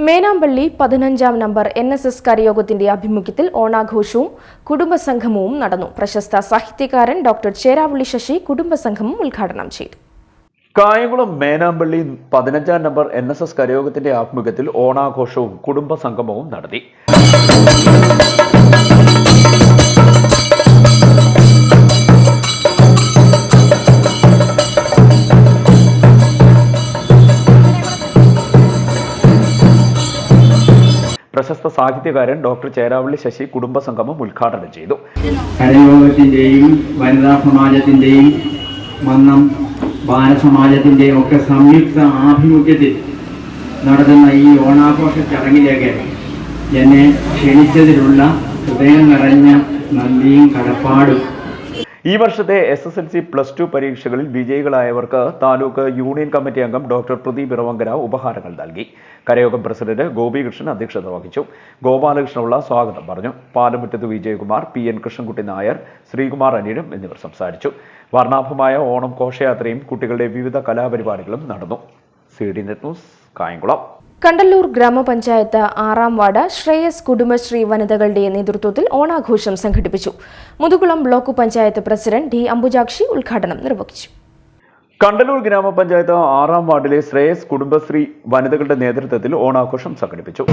മേനാമ്പള്ളി 15ാം നമ്പർ NSS കരയോഗത്തിന്റെ ആഭിമുഖ്യത്തിൽ ഓണാഘോഷവും കുടുംബസംഗമവും നടന്നു. പ്രശസ്ത സാഹിത്യകാരൻ ഡോക്ടർ ചേരാവള്ളി ശശി കുടുംബസംഗമം ഉദ്ഘാടനം ചെയ്തു. കായംകുളം മേനാമ്പള്ളി 15ാം നമ്പർ NSS കരയോഗത്തിന്റെ ആഭിമുഖ്യത്തിൽ ഓണാഘോഷവും കുടുംബസംഗമവും നടത്തി. പ്രശസ്ത സാഹിത്യകാരൻ ഡോക്ടർ ചേരാവള്ളി ശശി കുടുംബസംഗമം ഉദ്ഘാടനം ചെയ്തു. കരയോഗത്തിന്റെയും വനിതാ സമാജത്തിന്റെയും മന്നം ബാലസമാജത്തിന്റെയും ഒക്കെ സംയുക്ത ആഭിമുഖ്യത്തിൽ നടത്തുന്ന ഈ ഓണാഘോഷ ചടങ്ങിലേക്ക് എന്നെ ക്ഷണിച്ചതിലുള്ള ഹൃദയം നിറഞ്ഞ നന്ദിയും കടപ്പാടും. ഈ വർഷത്തെ SSLC +2 പരീക്ഷകളിൽ വിജയികളായവർക്ക് താലൂക്ക് യൂണിയൻ കമ്മിറ്റി അംഗം ഡോക്ടർ പ്രദീപ് ഇറവങ്കര ഉപഹാരങ്ങൾ നൽകി. കരയോഗം പ്രസിഡന്റ് ഗോപികൃഷ്ണൻ അധ്യക്ഷത വഹിച്ചു. ഗോപാലകൃഷ്ണപിള്ള സ്വാഗതം പറഞ്ഞു. പാലമുറ്റത്ത് വിജയകുമാർ, PN കൃഷ്ണൻകുട്ടി നായർ, ശ്രീകുമാർ അനിഴം എന്നിവർ സംസാരിച്ചു. വർണ്ണാഭമായ ഓണം ഘോഷയാത്രയും കുട്ടികളുടെ വിവിധ കലാപരിപാടികളും നടന്നു. CD news Kayamkulam. കണ്ടല്ലൂർ ഗ്രാമപഞ്ചായത്ത് 6ാം വാർഡ് ശ്രേയസ് കുടുംബശ്രീ വനിതകളുടെ നേതൃത്വത്തിൽ ഓണാഘോഷം സംഘടിപ്പിച്ചു. Muthukulam block panchayat president D Ambujakshi ഉദ്ഘാടനം നിർവഹിച്ചു. കണ്ടല്ലൂർ ഗ്രാമപഞ്ചായത്ത് 6ാം വാർഡിലെ ശ്രേയസ് കുടുംബശ്രീ വനിതകളുടെ നേതൃത്വത്തിൽ ഓണാഘോഷം സംഘടിപ്പിച്ചു.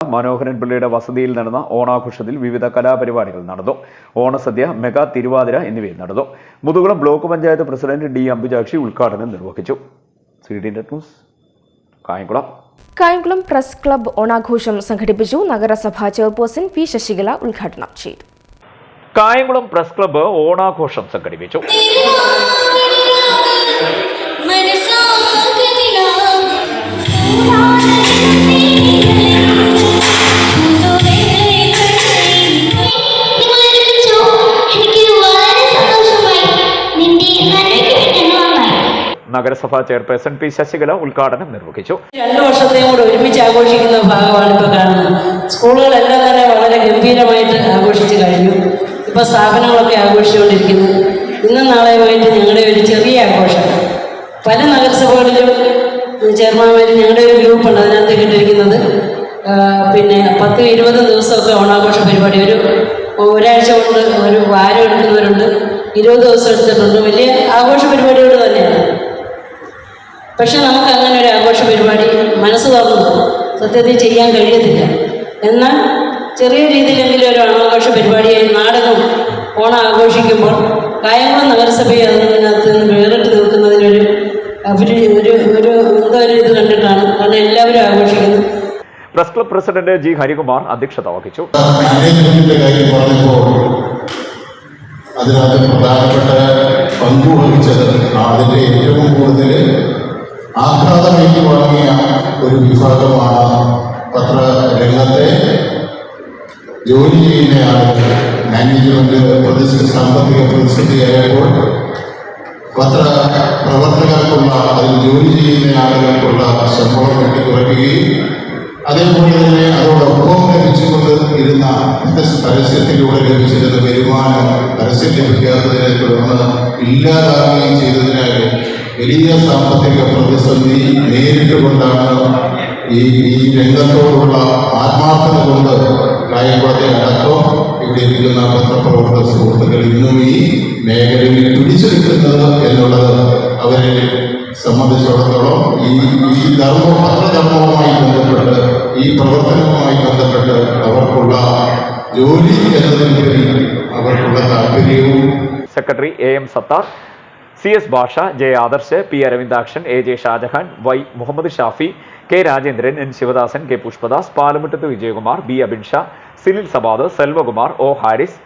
മനോഹരൻ പിള്ളയുടെ വസതിയിൽ നടന്ന ഓണാഘോഷത്തിൽ വിവിധ കലാപരിപാടികൾ നടന്നു. ഓണസദ്യ, മെഗാ തിരുവാതിര എന്നിവയും നടന്നു. Muthukulam block panchayat president D Ambujakshi ഉദ്ഘാടനം നിർവഹിച്ചു. CD news Kayamkulam. Kayamkulam press club ഓണാഘോഷം സംഘടിപ്പിച്ചു. നഗരസഭാ ചെയർപേഴ്സൺ P ശശികല ഉദ്ഘാടനം ചെയ്തു. കായംകുളം പ്രസ് ക്ലബ്ബ് ഓണാഘോഷം സംഘടിപ്പിച്ചു. നഗരസഭാ ചെയർപേഴ്സൺ P ശശികല ഉദ്ഘാടനം നിർവഹിച്ചു. 2 വർഷത്തെയും കൂടെ ഒരുമിച്ച് ആഘോഷിക്കുന്ന ഭാഗമാണ് ഇപ്പോൾ കാണുന്നത്. സ്കൂളുകളെല്ലാം തന്നെ വളരെ ഗംഭീരമായിട്ട് ആഘോഷിച്ച് കഴിഞ്ഞു. ഇപ്പോൾ സ്ഥാപനങ്ങളൊക്കെ ആഘോഷിച്ചുകൊണ്ടിരിക്കുന്നു. ഇന്നും നാളെയുമായിട്ട് ഞങ്ങളുടെ ഒരു ചെറിയ ആഘോഷം പല നഗരസഭകളിലും ചെയർമാൻമാരും ഞങ്ങളുടെ ഒരു ഗ്രൂപ്പുണ്ട്. അതിനകത്ത് കിട്ടിയിരിക്കുന്നത് പിന്നെ 10-20 ദിവസമൊക്കെ ഓണാഘോഷ പരിപാടി ഒരാഴ്ച കൊണ്ട് ഒരു വാരം എടുക്കുന്നവരുണ്ട്, 20 ദിവസം എടുത്തിട്ടുണ്ട്. വലിയ ആഘോഷ പരിപാടികൾ തന്നെയാണ്. പക്ഷെ നമുക്ക് അങ്ങനെ ഒരു ആഘോഷ പരിപാടി മനസ്സ് തുറന്നു സത്യത്തിൽ ചെയ്യാൻ കഴിയത്തില്ല. എന്നാൽ ചെറിയ രീതിയിലെങ്കിലും ഒരു ഓണാഘോഷ പരിപാടിയായി നാടകം ഓണം ആഘോഷിക്കുമ്പോൾ കായംകുളം നഗരസഭയെ അതിനകത്ത് നിന്ന് വേറിട്ട് നിൽക്കുന്നതിനൊരു എന്തോ ഒരു ഇത് കണ്ടിട്ടാണ്. കാരണം എല്ലാവരും ആഘോഷിക്കുന്നു. Press club president G Harikumar അധ്യക്ഷത വഹിച്ചു. മാനേജ്മെന്റിന്റെ കാര്യം പറഞ്ഞപ്പോൾ അതിനകത്ത് പ്രധാനപ്പെട്ട പങ്കുവഹിച്ചത് അതിന്റെ ഏറ്റവും കൂടുതൽ ആഘാതമേറ്റ് വാങ്ങിയ ഒരു വിഭാഗമാണ് പത്രരംഗത്തെ ജോലി ചെയ്യുന്ന ആളുകൾ. മാനേജ്മെന്റ് സാമ്പത്തിക പ്രതിസന്ധിയായപ്പോൾ പത്രപ്രവർത്തകർക്കുള്ള അതിൽ ജോലി ചെയ്യുന്ന ആളുകൾക്കുള്ള ശമ്പളം വെട്ടിക്കുറയ്ക്കുകയും അതേപോലെ തന്നെ അതോടൊപ്പം ലഭിച്ചുകൊണ്ട് ഇരുന്ന പരസ്യത്തിലൂടെ ലഭിച്ചിരുന്ന വരുമാനം പരസ്യം ലഭിക്കാത്തതിനെ തുടർന്ന് ഇല്ലാതാവുകയും ചെയ്തതിനാൽ വലിയ സാമ്പത്തിക പ്രതിസന്ധി നേരിട്ടുകൊണ്ടാണ് ഈ രംഗത്തോടുള്ള ആത്മാർത്ഥത കൊണ്ട് കായംകുളത്തെ അടക്കം ഇവിടെ ഇരിക്കുന്ന പത്രപ്രവർത്തക സുഹൃത്തുക്കൾ ഇന്നും ഈ മേഖലയിൽ പിടിച്ചു നിൽക്കുന്നത് എന്നുള്ളത് അവരെ സംബന്ധിച്ചിടത്തോളം ഈ പത്രധർമ്മവുമായി ബന്ധപ്പെട്ട് ഈ പ്രവർത്തനവുമായി ബന്ധപ്പെട്ട് അവർക്കുള്ള ജോലി എന്നതിനുപരി അവർക്കുള്ള താല്പര്യവും. Secretary AM Sathar, CS Bhasha, J Adarsh, P Aravindakshan, AJ Shajahan, Y Muhammad Shafi, K Rajendran, N Sivadasan, K Pushpadas, Palamuttath Vijayakumar, B Abinsha, Sinil Sabad, Selvakumar, O Haris,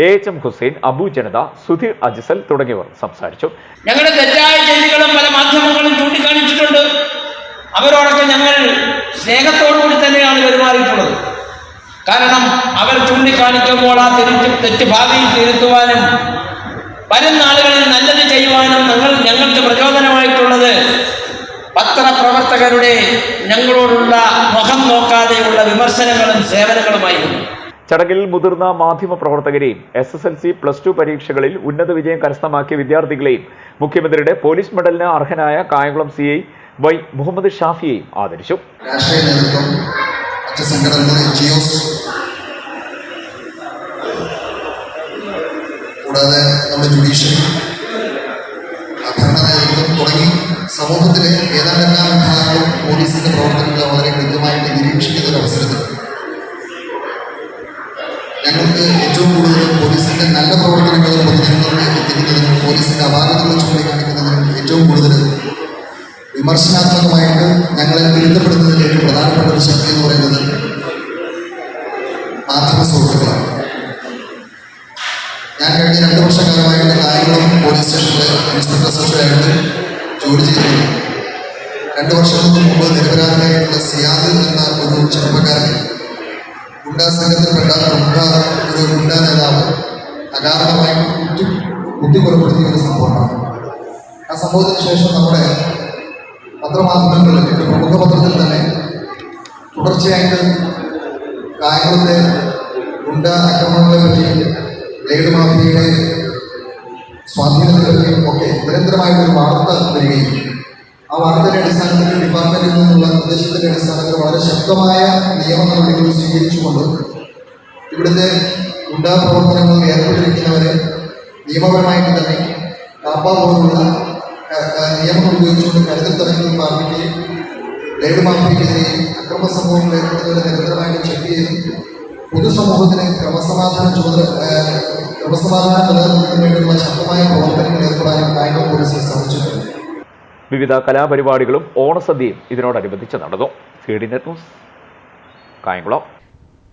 AHM Hussain, Abu Janatha, Sudheer Ajisal തുടങ്ങിയവർ സംസാരിച്ചു. ഞങ്ങളുടെ തെറ്റായ ചെയ്തികളും പല മാധ്യമങ്ങളും ചൂണ്ടിക്കാണിച്ചിട്ടുണ്ട്. അവരോടൊക്കെ ഞങ്ങൾ സ്നേഹത്തോടുകൂടി തന്നെയാണ് പെരുമാറിയിട്ടുള്ളത്. കാരണം അവർ ചൂണ്ടിക്കാണിക്കുമ്പോൾ ആ തെറ്റ് ഭാവിയിൽ തിരുത്തുവാനും വരും നാളുകളിൽ നല്ലത് ചെയ്യുവാനും ഞങ്ങൾക്ക് പ്രചോദനമായിട്ടുള്ളത് പത്രപ്രവർത്തകരുടെ ഞങ്ങളോടുള്ള മുഖം നോക്കാതെയുള്ള വിമർശനങ്ങളും സേവനങ്ങളുമായിരുന്നു. ചടങ്ങിൽ മുതിർന്ന മാധ്യമ പ്രവർത്തകരെയും SSLC +2 പരീക്ഷകളിൽ ഉന്നത വിജയം കരസ്ഥമാക്കിയ വിദ്യാർത്ഥികളെയും മുഖ്യമന്ത്രിയുടെ പോലീസ് മെഡലിന് അർഹനായ കായംകുളം CI Y മുഹമ്മദ് ഷാഫിയെയും ആദരിച്ചു. രാഷ്ട്രീയ നേതൃത്വം, മറ്റ് സംഘടനകൾ, NGOs, കൂടാതെ നമ്മുടെ ജുഡീഷ്യറി, ഭരണ നേതൃത്വം തുടങ്ങി സമൂഹത്തിലെ ഏതാണ്ട് എല്ലാ വിഭാഗങ്ങളും പോലീസിന്റെ പ്രവർത്തനങ്ങളെ വളരെ കൃത്യമായിട്ട് നിരീക്ഷിക്കുന്ന ഒരു അവസരത്തിൽ ഞങ്ങൾക്ക് ഏറ്റവും കൂടുതൽ പോലീസിന്റെ നല്ല പ്രവർത്തനങ്ങൾ പൊതുജനങ്ങളിലേക്ക് എത്തിക്കുന്നതിനും പോലീസിന്റെ അപാകതകൾ ചൂണ്ടിക്കാണിക്കുന്നതിനും ഏറ്റവും കൂടുതൽ വിമർശനാത്മകമായിട്ട് ഞങ്ങളെ തിരുത്തപ്പെടുന്നതിൽ ഏറ്റവും പ്രധാനപ്പെട്ട ഒരു ശക്തി എന്ന് പറയുന്നത് മാധ്യമ സുഹൃത്തുക്കളാണ്. ഞാൻ കഴിഞ്ഞ 2 വർഷക്കാലമായിട്ട് കായംകുളം പോലീസ് സ്റ്റേഷനിൽ ഇൻസ്പെക്ടർ സെക്രട്ടറിയായിട്ട് ജോലി ചെയ്തിരുന്നു. 2 വർഷങ്ങൾക്ക് മുമ്പ് നിരപരാധിയായിട്ടുള്ള സിയാദ് എന്ന ഒരു ചെറുപ്പക്കാരൻ ഗുണ്ടാ സംഘത്തിൽപ്പെട്ട ഒരു ഗുണ്ടാ നേതാവ് അകാരണമായി കുത്തിക്കൊലപ്പെടുത്തിയ ഒരു സംഭവമാണ്. ആ സംഭവത്തിന് ശേഷം നമ്മുടെ പത്രമാധ്യമങ്ങളിൽ ഒരു പ്രമുഖ പത്രത്തിൽ തന്നെ തുടർച്ചയായിട്ട് കായംകുളത്തെ ഗുണ്ടാ ആക്രമണങ്ങളെ പറ്റിയും ബ്ലേഡ് മാഫിയയുടെ സ്വാധീനത്തെ പറ്റിയും ഒക്കെ നിരന്തരമായിട്ടൊരു വാർത്ത വരികയും ആ വാർത്തയുടെ അടിസ്ഥാനത്തിൽ ഡിപ്പാർട്ട്മെന്റിൽ നിന്നുള്ള നിർദ്ദേശത്തിന്റെ അടിസ്ഥാനത്തിൽ വളരെ ശക്തമായ നിയമ നടപടികൾ സ്വീകരിച്ചുകൊണ്ട് ഇവിടുത്തെ ഗുണ്ടാ പ്രവർത്തനങ്ങളിൽ ഏർപ്പെട്ടിരിക്കുന്നവരെ നിയമപരമായിട്ട് തന്നെ കാപ്പ പോലുള്ള നിയമങ്ങൾ ഉപയോഗിച്ചുകൊണ്ട് കരുതൽ തരങ്ങൾ പാർപ്പിക്കുകയും ബ്ലേഡ് മാഫിയക്കെതിരെയും അക്രമ സംഭവങ്ങൾ ഏർപ്പെടുന്നവരെ നിരന്തരമായിട്ട് ചെക്ക് ചെയ്ത് പൊതുസമൂഹത്തിന് ക്രമസമാധാനം നിലനിർത്തുന്നതിന് വേണ്ടിയുള്ള ശക്തമായ പ്രവർത്തനങ്ങൾ ഏർപ്പെടാനും കായംകുളം പോലീസിനെ സാധിച്ചിട്ടുണ്ട്. വിവിധ കലാപരിപാടികളും ഓണസദ്യയും ഇതിനോടനുബന്ധിച്ച് നടന്നു. CDNet news, Kayamkulam.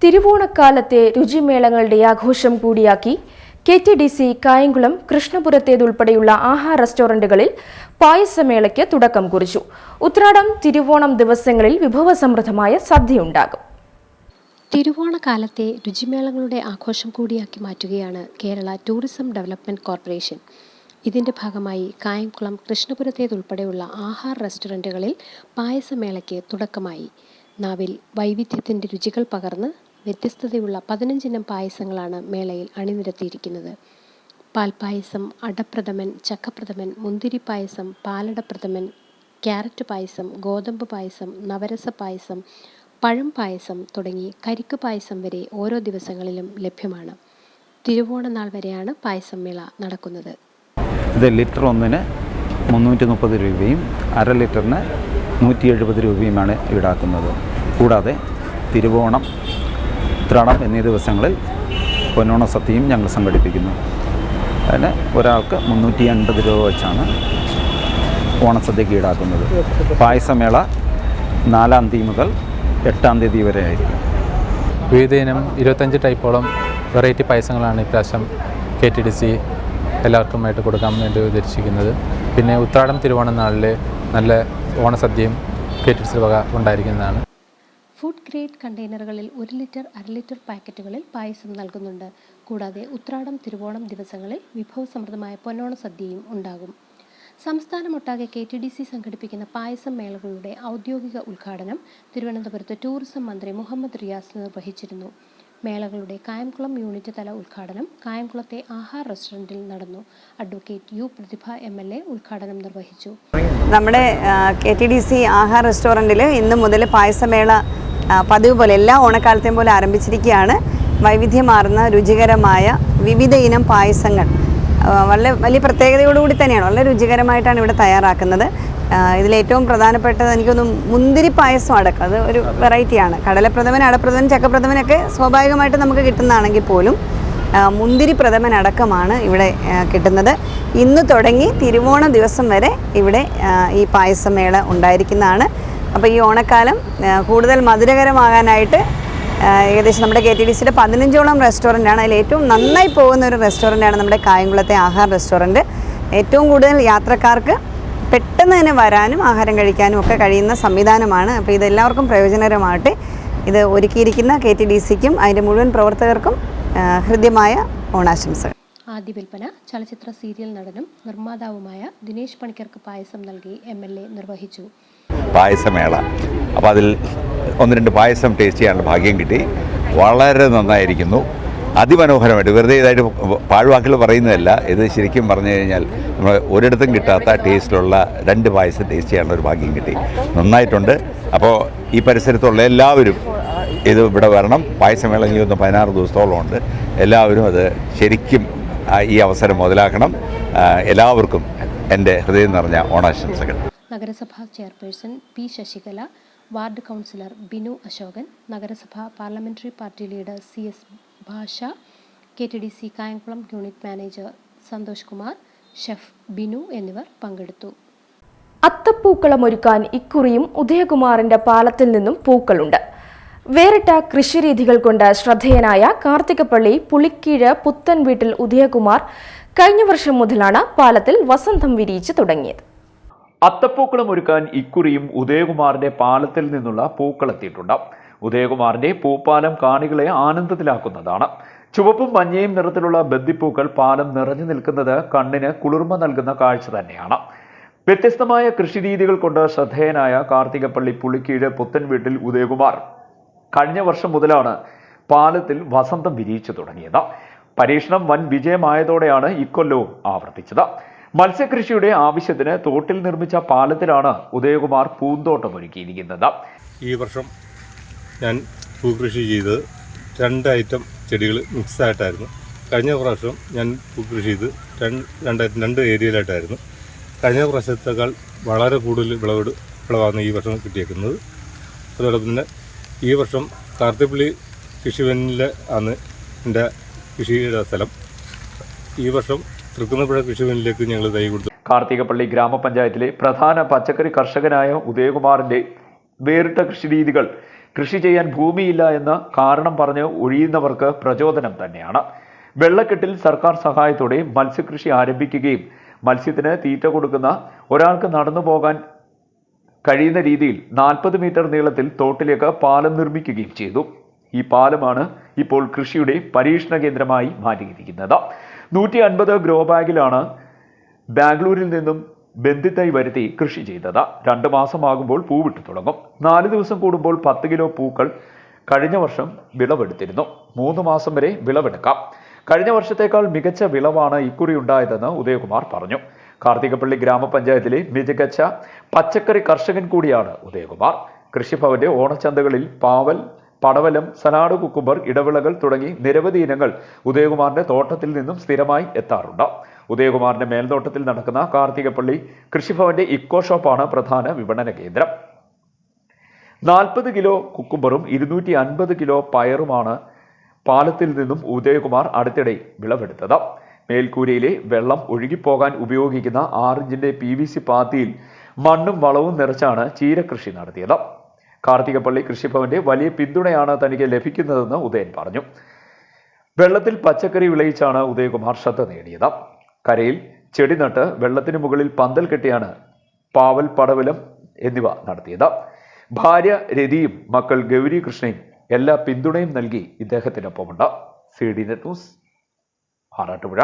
തിരുവോണക്കാലത്തെ രുചിമേളങ്ങളുടെ ആഘോഷം കൂടിയാക്കി KTDC കായംകുളം കൃഷ്ണപുരത്തേതുൾപ്പെടെയുള്ള ആഹാര റെസ്റ്റോറന്റുകളിൽ പായസമേളയ്ക്ക് തുടക്കം കുറിച്ചു. ഉത്രാടം, തിരുവോണം ദിവസങ്ങളിൽ വിഭവസമൃദ്ധമായ സദ്യയുണ്ടാകും. തിരുവോണക്കാലത്തെ രുചിമേളങ്ങളുടെ ആഘോഷം കൂടിയാക്കി മാറ്റുകയാണ് കേരള ടൂറിസം ഡെവലപ്മെന്റ് കോർപ്പറേഷൻ. ഇതിന്റെ ഭാഗമായി കായംകുളം കൃഷ്ണപുരത്തേതുൾപ്പെടെയുള്ള ആഹാര റെസ്റ്റോറന്റുകളിൽ പായസമേളയ്ക്ക് തുടക്കമായി. നാവിൽ വൈവിധ്യത്തിന്റെ രുചികൾ പകർന്ന് വ്യത്യസ്തതയുള്ള 15 ഇനം പായസങ്ങളാണ് മേളയിൽ അണിനിരത്തിയിരിക്കുന്നത്. പാൽപ്പായസം, അടപ്രഥമൻ, ചക്കപ്രഥമൻ, മുന്തിരി പായസം, പാലടപ്രഥമൻ, ക്യാരറ്റ് പായസം, ഗോതമ്പ് പായസം, നവരസ പായസം, പഴം പായസം തുടങ്ങി കരിക്ക് പായസം വരെ ഓരോ ദിവസങ്ങളിലും ലഭ്യമാണ്. തിരുവോണനാൾ വരെയാണ് പായസമേള നടക്കുന്നത്. ഇത് ലിറ്റർ ഒന്നിന് 330 രൂപയും അര ലിറ്ററിന് 170 രൂപയുമാണ് ഈടാക്കുന്നത്. കൂടാതെ തിരുവോണം, ഉത്രാടം എന്നീ ദിവസങ്ങളിൽ പൊന്നോണ സദ്യയും ഞങ്ങൾ സംഘടിപ്പിക്കുന്നു. അതിന് ഒരാൾക്ക് 350 രൂപ വെച്ചാണ് ഓണസദ്യക്ക് ഈടാക്കുന്നത്. പായസമേള 4-ാം തീയതി മുതൽ 8-ാം തീയതി വരെ ആയിരിക്കും. വിവിധ ഇനം 25 ടൈപ്പോളം വെറൈറ്റി പായസങ്ങളാണ് ഇപ്രാവശ്യം KTDC എല്ലാവർക്കുമായിട്ട് കൊടുക്കാൻ വേണ്ടി ഉദ്ദേശിക്കുന്നത്. പിന്നെ ഉത്രാടം തിരുവോണം നാളിൽ നല്ല ഓണസദ്യയും KTDC വക ഉണ്ടായിരിക്കുന്നതാണ്. ഫുഡ് ഗ്രേഡ് കണ്ടെയ്നറുകളിൽ 1 ലിറ്റർ, അര ലിറ്റർ പാക്കറ്റുകളിൽ പായസം നൽകുന്നുണ്ട്. കൂടാതെ ഉത്രാടം തിരുവോണം ദിവസങ്ങളിൽ വിഭവസമൃദ്ധമായ പൊന്നോണ സദ്യയും ഉണ്ടാകും. സംസ്ഥാനമൊട്ടാകെ KTDC സംഘടിപ്പിക്കുന്ന പായസം മേളകളുടെ ഔദ്യോഗിക ഉദ്ഘാടനം തിരുവനന്തപുരത്ത് ടൂറിസം മന്ത്രി മുഹമ്മദ് റിയാസ് നിർവഹിച്ചിരുന്നു. മേളകളുടെ കായംകുളം യൂണിറ്റ് തല ഉദ്ഘാടനം കായംകുളത്തെ ആഹാർ റെസ്റ്റോറൻറ്റിൽ നടന്നു. അഡ്വക്കേറ്റ് യു പ്രതിഭ MLA ഉദ്ഘാടനം നിർവഹിച്ചു. നമ്മുടെ KTDC ആഹാർ റെസ്റ്റോറൻറ്റിൽ ഇന്ന് മുതൽ പായസമേള പതിവ് പോലെ എല്ലാ ഓണക്കാലത്തെയും പോലെ ആരംഭിച്ചിരിക്കുകയാണ്. വൈവിധ്യമാർന്ന രുചികരമായ വിവിധ ഇനം പായസങ്ങൾ വളരെ വലിയ പ്രത്യേകതയോടുകൂടി തന്നെയാണ്, വളരെ രുചികരമായിട്ടാണ് ഇവിടെ തയ്യാറാക്കുന്നത്. ഇതിലേറ്റവും പ്രധാനപ്പെട്ടത് എനിക്കൊന്ന് മുന്തിരി പായസം അടക്കം, അത് ഒരു വെറൈറ്റിയാണ്. കടലപ്രഥമൻ, അടപ്രഥമൻ, ചക്കപ്രഥമനൊക്കെ സ്വാഭാവികമായിട്ട് നമുക്ക് കിട്ടുന്നതാണെങ്കിൽ പോലും മുന്തിരി പ്രഥമൻ അടക്കമാണ് ഇവിടെ കിട്ടുന്നത്. ഇന്ന് തുടങ്ങി തിരുവോണ ദിവസം വരെ ഇവിടെ ഈ പായസമേള ഉണ്ടായിരിക്കുന്നതാണ്. അപ്പോൾ ഈ ഓണക്കാലം കൂടുതൽ മധുരകരമാകാനായിട്ട് ഏകദേശം നമ്മുടെ KTDCയുടെ 15ഓളം റെസ്റ്റോറൻ്റാണ്. അതിൽ ഏറ്റവും നന്നായി പോകുന്ന ഒരു റെസ്റ്റോറൻ്റാണ് നമ്മുടെ കായംകുളത്തെ ആഹാർ റെസ്റ്റോറൻറ്റ്. ഏറ്റവും കൂടുതൽ യാത്രക്കാർക്ക് പെട്ടെന്ന് തന്നെ വരാനും ആഹാരം കഴിക്കാനും ഒക്കെ കഴിയുന്ന സംവിധാനമാണ്. അപ്പോൾ ഇതെല്ലാവർക്കും പ്രയോജനകരമാകട്ടെ. ഇത് ഒരുക്കിയിരിക്കുന്ന KTDCക്കും അതിൻ്റെ മുഴുവൻ പ്രവർത്തകർക്കും ഹൃദ്യമായ ഓണാശംസകൾ. ആദ്യ വിൽപ്പന ചലച്ചിത്ര സീരിയൽ നടനും നിർമ്മാതാവുമായ ദിനേശ് പണിക്കർക്ക് പായസം നൽകി MLA നിർവഹിച്ചു. പായസമേള, അപ്പോൾ അതിൽ 1-2 പായസം ടേസ്റ്റ് ചെയ്യാനുള്ള ഭാഗ്യം കിട്ടി. വളരെ നന്നായിരിക്കുന്നു, അതിമനോഹരമായിട്ട്. വെറുതെ ഇതായിട്ട് പാഴ്വാക്കുകൾ പറയുന്നതല്ല, ഇത് ശരിക്കും പറഞ്ഞു കഴിഞ്ഞാൽ നമ്മൾ ഒരിടത്തും കിട്ടാത്ത ടേസ്റ്റിലുള്ള 2 പായസം ടേസ്റ്റ് ചെയ്യാനുള്ള ഒരു ഭാഗ്യം കിട്ടി. നന്നായിട്ടുണ്ട്. അപ്പോൾ ഈ പരിസരത്തുള്ള എല്ലാവരും ഇത് ഇവിടെ വരണം. പായസമേള ഇനി 16 ദിവസത്തോളം ഉണ്ട്. എല്ലാവരും അത് ശരിക്കും ഈ അവസരം മുതലാക്കണം. എല്ലാവർക്കും എൻ്റെ ഹൃദയം നിറഞ്ഞ ഓണാശംസകൾ. നഗരസഭാ chairperson P. Sasikala, ward councillor Binu Ashokan, നഗരസഭാ parliamentary party leader CS Basha, KTDC Kayamkulam unit manager Santhosh Kumar, chef Binu എന്നിവർ പങ്കെടുത്തു. അത്തപ്പൂക്കളമൊരുക്കാൻ ഇക്കുറിയും ഉദയകുമാറിന്റെ പാലത്തിൽ നിന്നും പൂക്കളുണ്ട്. വേറിട്ട കൃഷിരീതികൾ കൊണ്ട് ശ്രദ്ധേയനായ കാർത്തികപ്പള്ളി പുളിക്കീഴ് പുത്തൻ വീട്ടിൽ ഉദയകുമാർ കഴിഞ്ഞ വർഷം മുതലാണ് പാലത്തിൽ വസന്തം വിരിയിച്ച് തുടങ്ങിയത്. അത്തപ്പൂക്കളം ഒരുക്കാൻ ഇക്കുറിയും ഉദയകുമാറിന്റെ പാലത്തിൽ നിന്നുള്ള പൂക്കളെത്തിയിട്ടുണ്ട്. ഉദയകുമാറിന്റെ പൂപ്പാലം കാണികളെ ആനന്ദത്തിലാക്കുന്നതാണ്. ചുവപ്പും മഞ്ഞയും നിറത്തിലുള്ള ബന്ദിപ്പൂക്കൾ പാലം നിറഞ്ഞു നിൽക്കുന്നത് കണ്ണിന് കുളിർമ നൽകുന്ന കാഴ്ച തന്നെയാണ്. വ്യത്യസ്തമായ കൃഷിരീതികൾ കൊണ്ട് ശ്രദ്ധേയനായ കാർത്തികപ്പള്ളി പുളിക്കീഴ് പുത്തൻ വീട്ടിൽ ഉദയകുമാർ കഴിഞ്ഞ വർഷം മുതലാണ് പാലത്തിൽ വസന്തം വിരിയിച്ചു തുടങ്ങിയത്. പരീക്ഷണം വൻ വിജയമായതോടെയാണ് ഇക്കൊല്ലവും ആവർത്തിച്ചത്. മത്സ്യകൃഷിയുടെ ആവശ്യത്തിന് തോട്ടിൽ നിർമ്മിച്ച പാലത്തിലാണ് ഉദയകുമാർ പൂന്തോട്ടം ഒരുക്കിയിരിക്കുന്നത്. ഈ വർഷം ഞാൻ പൂക്കൃഷി ചെയ്തത് 2 ഐറ്റം ചെടികൾ മിക്സായിട്ടായിരുന്നു. കഴിഞ്ഞ പ്രാവശ്യം ഞാൻ പൂക്കൃഷി ചെയ്ത് 2 ഏരിയയിലായിട്ടായിരുന്നു. കഴിഞ്ഞ പ്രാവശ്യത്തേക്കാൾ വളരെ കൂടുതൽ വിളവാണ് ഈ വർഷം കിട്ടിയേക്കുന്നത്. അതോടൊപ്പം തന്നെ ഈ വർഷം കാർത്തിപ്പള്ളി കൃഷിഭവനിൽ ആണ് എൻ്റെ കൃഷിയുടെ സ്ഥലം. ഈ വർഷം തൃക്കുന്നപ്പുഴ കൃഷിഭവനിലേക്ക് ഞങ്ങൾ തൈ കൊടുത്തു. കാർത്തികപ്പള്ളി ഗ്രാമപഞ്ചായത്തിലെ പ്രധാന പച്ചക്കറി കർഷകനായ ഉദയകുമാറിന്റെ വേറിട്ട കൃഷിരീതികൾ കൃഷി ചെയ്യാൻ ഭൂമിയില്ല എന്ന കാരണം പറഞ്ഞ് ഒഴിയുന്നവർക്ക് പ്രചോദനം തന്നെയാണ്. വെള്ളക്കെട്ടിൽ സർക്കാർ സഹായത്തോടെ മത്സ്യകൃഷി ആരംഭിക്കുകയും മത്സ്യത്തിന് തീറ്റ കൊടുക്കുന്ന ഒരാൾക്ക് നടന്നു പോകാൻ കഴിയുന്ന രീതിയിൽ 40 മീറ്റർ നീളത്തിൽ തോട്ടിലേക്ക് പാലം നിർമ്മിക്കുകയും ചെയ്തു. ഈ പാലമാണ് ഇപ്പോൾ കൃഷിയുടെ പരീക്ഷണ കേന്ദ്രമായി മാറ്റിയിരിക്കുന്നത്. 150 ഗ്രോ ബാഗിലാണ് ബാംഗ്ലൂരിൽ നിന്നും ബന്ധിത്തൈ വരുത്തി കൃഷി ചെയ്തത്. 2 മാസമാകുമ്പോൾ പൂവിട്ടു തുടങ്ങും. 4 ദിവസം കൂടുമ്പോൾ 10 കിലോ പൂക്കൾ കഴിഞ്ഞ വർഷം വിളവെടുത്തിരുന്നു. 3 മാസം വരെ വിളവെടുക്കാം. കഴിഞ്ഞ വർഷത്തേക്കാൾ മികച്ച വിളവാണ് ഇക്കുറി ഉണ്ടായതെന്ന് ഉദയകുമാർ പറഞ്ഞു. കാർത്തികപ്പള്ളി ഗ്രാമപഞ്ചായത്തിലെ മികച്ച പച്ചക്കറി കർഷകൻ കൂടിയാണ് ഉദയകുമാർ. കൃഷിഭവന്റെ ഓണച്ചന്തകളിൽ പാവൽ, പടവലം, സലാഡ്, കുക്കുംബർ, ഇടവിളകൾ തുടങ്ങി നിരവധി ഇനങ്ങൾ ഉദയകുമാറിന്റെ തോട്ടത്തിൽ നിന്നും സ്ഥിരമായി എത്താറുണ്ട്. ഉദയകുമാറിന്റെ മേൽനോട്ടത്തിൽ നടക്കുന്ന കാർത്തികപ്പള്ളി കൃഷിഭവന്റെ ഇക്കോ ഷോപ്പാണ് പ്രധാന വിപണന കേന്ദ്രം. 40 കിലോ കുക്കുംബറും 250 കിലോ പയറുമാണ് പാലത്തിൽ നിന്നും ഉദയകുമാർ അടുത്തിടെ വിളവെടുത്തത്. മേൽക്കൂരയിലെ വെള്ളം ഒഴുകിപ്പോകാൻ ഉപയോഗിക്കുന്ന 6 ഇഞ്ചിന്റെ PVC പാത്തിയിൽ മണ്ണും വളവും നിറച്ചാണ് ചീരകൃഷി നടത്തിയത്. കാർത്തികപ്പള്ളി കൃഷിഭവന്റെ വലിയ പിന്തുണയാണ് തനിക്ക് ലഭിക്കുന്നതെന്ന് ഉദയൻ പറഞ്ഞു. വെള്ളത്തിൽ പച്ചക്കറി വിളയിച്ചാണ് ഉദയകുമാർ ശ്രദ്ധ നേടിയത്. കരയിൽ ചെടി നട്ട് വെള്ളത്തിന് മുകളിൽ പന്തൽ കെട്ടിയാണ് പാവൽ, പടവലം എന്നിവ നടത്തിയത്. ഭാര്യ രതിയും മക്കൾ ഗൗരി കൃഷ്ണയും എല്ലാ പിന്തുണയും നൽകി ഇദ്ദേഹത്തിനൊപ്പമുണ്ട്. CDNet news, Arattupuzha.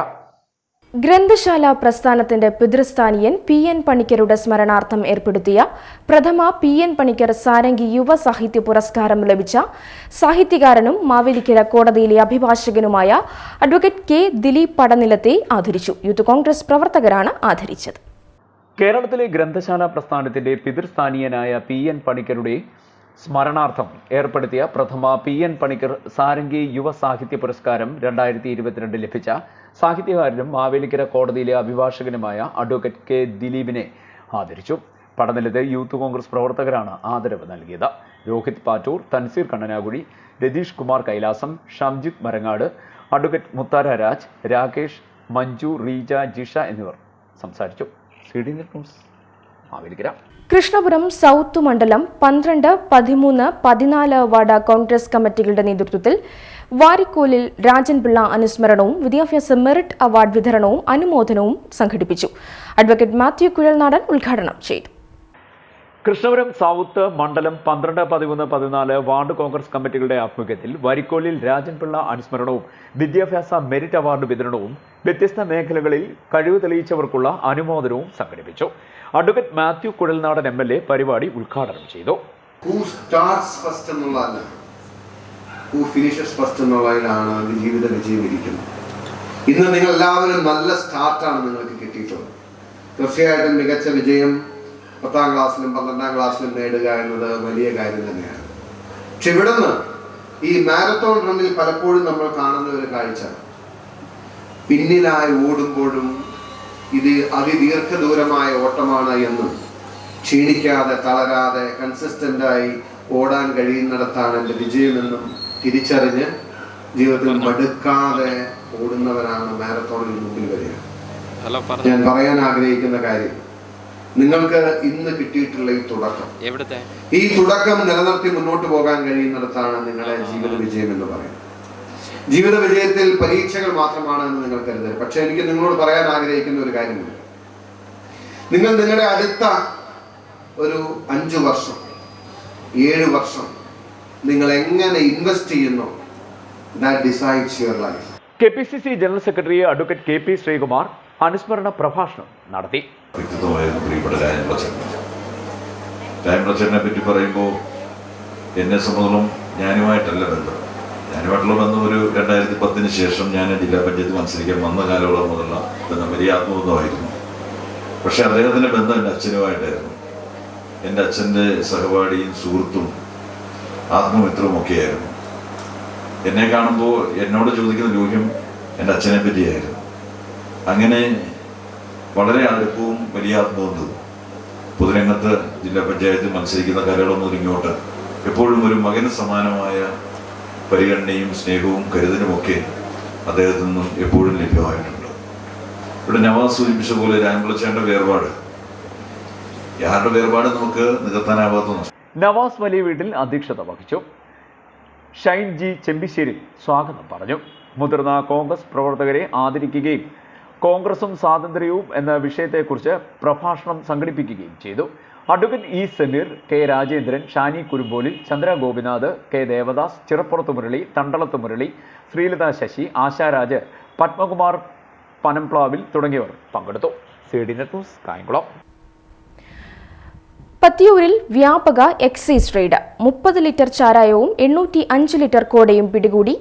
ഗ്രന്ഥശാല പ്രസ്ഥാനത്തിന്റെ പിതൃസ്ഥാനീയൻ PN പണിക്കരുടെ സ്മരണാർത്ഥം ഏർപ്പെടുത്തിയ പ്രഥമ PN പണിക്കർ സാരംഗി യുവ സാഹിത്യ പുരസ്കാരം ലഭിച്ച സാഹിത്യകാരനും മാവേലിക്കര കോടതിയിലെ അഭിഭാഷകനുമായ അഡ്വക്കേറ്റ് K ദിലീപ് പടനിലത്തെ ആദരിച്ചു. യൂത്ത് കോൺഗ്രസ് പ്രവർത്തകരാണ് ആദരിച്ചത്. കേരളത്തിലെ ഗ്രന്ഥശാല പ്രസ്ഥാനത്തിന്റെ പിതൃസ്ഥാനീയനായ PN പണിക്കരുടെ സ്മരണാർത്ഥം ഏർപ്പെടുത്തിയ പ്രഥമ PN പണിക്കർ സാരംഗി യുവ സാഹിത്യ പുരസ്കാരം 2022 ലഭിച്ച സാഹിത്യകാരനും മാവേലിക്കര കോടതിയിലെ അഭിഭാഷകനുമായ അഡ്വക്കേറ്റ് K ദിലീപിനെ ആദരിച്ചു. പടനിലത്തെ യൂത്ത് കോൺഗ്രസ് പ്രവർത്തകരാണ് ആദരവ് നൽകിയത്. രോഹിത് പാറ്റൂർ, തൻസീർ കണ്ണനാകുഴി, രതീഷ് കുമാർ കൈലാസം, ഷംജിത് മരങ്ങാട്, അഡ്വക്കേറ്റ് മുത്താര രാജ്, രാകേഷ്, മഞ്ജു, റീജ, ജിഷ എന്നിവർ സംസാരിച്ചു. CDNet news, Mavelikkara. Krishnapuram south മണ്ഡലം 12, 13, 14 വാർഡ് കോൺഗ്രസ് കമ്മിറ്റികളുടെ നേതൃത്വത്തിൽ വാരിക്കോലിൽ രാജൻപിള്ള അനുസ്മരണവും വിദ്യാഭ്യാസ മെറിറ്റ് അവാർഡ് വിതരണവും അനുമോദനവും സംഘടിപ്പിച്ചു. അഡ്വക്കേറ്റ് മാത്യു കുഴൽനാടൻ ഉദ്ഘാടനം ചെയ്തു. കൃഷ്ണപുരം സൗത്ത് മണ്ഡലം 12, 13, 14 വാർഡ് കോൺഗ്രസ് കമ്മിറ്റികളുടെ ആഭിമുഖ്യത്തിൽ വരിക്കോലിൽ രാജൻപിള്ള അനുസ്മരണവും വിദ്യാഭ്യാസ മെറിറ്റ് അവാർഡ് വിതരണവും വ്യത്യസ്ത മേഖലകളിൽ കഴിവ് തെളിയിച്ചവർക്കുള്ള അനുമോദനവും സംഘടിപ്പിച്ചു. അഡ്വക്കേറ്റ് മാത്യു കുഴൽനാടൻ MLA പരിപാടി ഉദ്ഘാടനം ചെയ്തു. ജീവിത വിജയം ഇരിക്കുന്നത്. ഇന്ന് നിങ്ങൾ എല്ലാവരും നല്ല സ്റ്റാർട്ടാണ് നിങ്ങൾക്ക് കിട്ടിയിട്ടുള്ളത്. തീർച്ചയായിട്ടും മികച്ച വിജയം 10ാം ക്ലാസ്സിലും 12ാം ക്ലാസ്സിലും നേടുക എന്നത് വലിയ കാര്യം തന്നെയാണ്. പക്ഷെ ഇവിടുന്ന് ഈ മാരത്തോൺ റണ്ണിൽ പലപ്പോഴും നമ്മൾ കാണുന്ന ഒരു കാഴ്ച, പിന്നിലായി ഓടുമ്പോഴും ഇത് അതിദീർഘദൂരമായ ഓട്ടമാണ് എന്നും ക്ഷീണിക്കാതെ തളരാതെ കൺസിസ്റ്റന്റായി ഓടാൻ കഴിയുന്നിടത്താണ് എൻ്റെ വിജയമെന്നും തിരിച്ചറിഞ്ഞ് ജീവിതത്തിൽ മടുക്കാതെ ഓടുന്നവരാണ് മാരത്തോണിൽ മുമ്പിൽ വരിക. ഞാൻ പറയാൻ ആഗ്രഹിക്കുന്ന കാര്യം, നിങ്ങൾക്ക് ഇന്ന് കിട്ടിയിട്ടുള്ള ഈ തുടക്കം നിലനിർത്തി മുന്നോട്ട് പോകാൻ കഴിയുന്നിടത്താണ് നിങ്ങളുടെ ജീവിത വിജയം എന്ന് പറയുന്നത്. ജീവിത വിജയത്തിൽ പരീക്ഷകൾ മാത്രമാണ് എന്ന് നിങ്ങൾ കരുതരുത്. പക്ഷെ എനിക്ക് നിങ്ങളോട് പറയാൻ ആഗ്രഹിക്കുന്ന ഒരു കാര്യമുണ്ട്. നിങ്ങൾ നിങ്ങളുടെ അടുത്ത ഒരു 5 വർഷം 7 വർഷം നിങ്ങൾ എങ്ങനെ ഇൻവെസ്റ്റ് ചെയ്യുന്നു, that decides your life. KPCC general secretary advocate KP Sreekumar അനുസ്മരണ പ്രഭാഷണം നടത്തി. പ്രിയപ്പെട്ട രാജൻപിള്ളച്ചേട്ടനെ പറ്റി പറയുമ്പോൾ എന്നെ സംബന്ധിച്ചോളം ഞാനുമായിട്ടുള്ള ബന്ധം ഒരു 2010 ശേഷം ഞാൻ ജില്ലാ പഞ്ചായത്ത് മത്സരിക്കാൻ വന്ന കാലയോളം മുതലുള്ള ബന്ധം വലിയ ആത്മബന്ധമായിരുന്നു. പക്ഷെ അദ്ദേഹത്തിൻ്റെ ബന്ധം എൻ്റെ അച്ഛനുമായിട്ടായിരുന്നു. എൻ്റെ അച്ഛൻ്റെ സഹപാഠിയും സുഹൃത്തും ആത്മമിത്രവും ഒക്കെയായിരുന്നു. എന്നെ കാണുമ്പോൾ എന്നോട് ചോദിക്കുന്ന ചോദ്യം എൻ്റെ അച്ഛനെ പറ്റിയായിരുന്നു. അങ്ങനെ വളരെ അടുപ്പവും വലിയ ആത്മബന്ധവും. പൊതുരംഗത്ത് ജില്ലാ പഞ്ചായത്ത് മത്സരിക്കുന്ന കാലയോളം മുതൽ ഇങ്ങോട്ട് എപ്പോഴും ഒരു മകന് സമാനമായ പരിഗണനയും സ്നേഹവും കരുതലുമൊക്കെ അദ്ദേഹത്തിൽ നിന്നും എപ്പോഴും ലഭ്യമായിട്ടുണ്ട്. ഇവിടെ നവാസ് സൂചിപ്പിച്ച പോലെ രാജൻപിള്ളച്ചേട്ടൻ്റെ യാരുടെ വേർപാട് നമുക്ക് നികത്താനാവാത്ത. നവാസ് വലിയ വീട്ടിൽ അധ്യക്ഷത വഹിച്ചു. ഷൈൻ ജി ചെമ്പിശ്ശേരി സ്വാഗതം പറഞ്ഞു. മുതിർന്ന കോൺഗ്രസ് പ്രവർത്തകരെ ആദരിക്കുകയും കോൺഗ്രസും സ്വാതന്ത്ര്യവും എന്ന വിഷയത്തെക്കുറിച്ച് പ്രഭാഷണം സംഘടിപ്പിക്കുകയും ചെയ്തു. Advocate E Sameer, K Rajendran, Shani Kurumbolil, Chandra Gopinath, K Devadas, Chirappurath Murali, Thandalath Murali, Sreelatha Sasi, Asharaj, Padmakumar Panamplavil തുടങ്ങിയവർ പങ്കെടുത്തു. CDNet news, Kayamkulam. പത്തിയൂരിൽ വ്യാപക എക്സൈസ് റെയ്ഡ്. 30 ലിറ്റർ ചാരായവും 805 ലിറ്റർ കോടയും പിടികൂടി.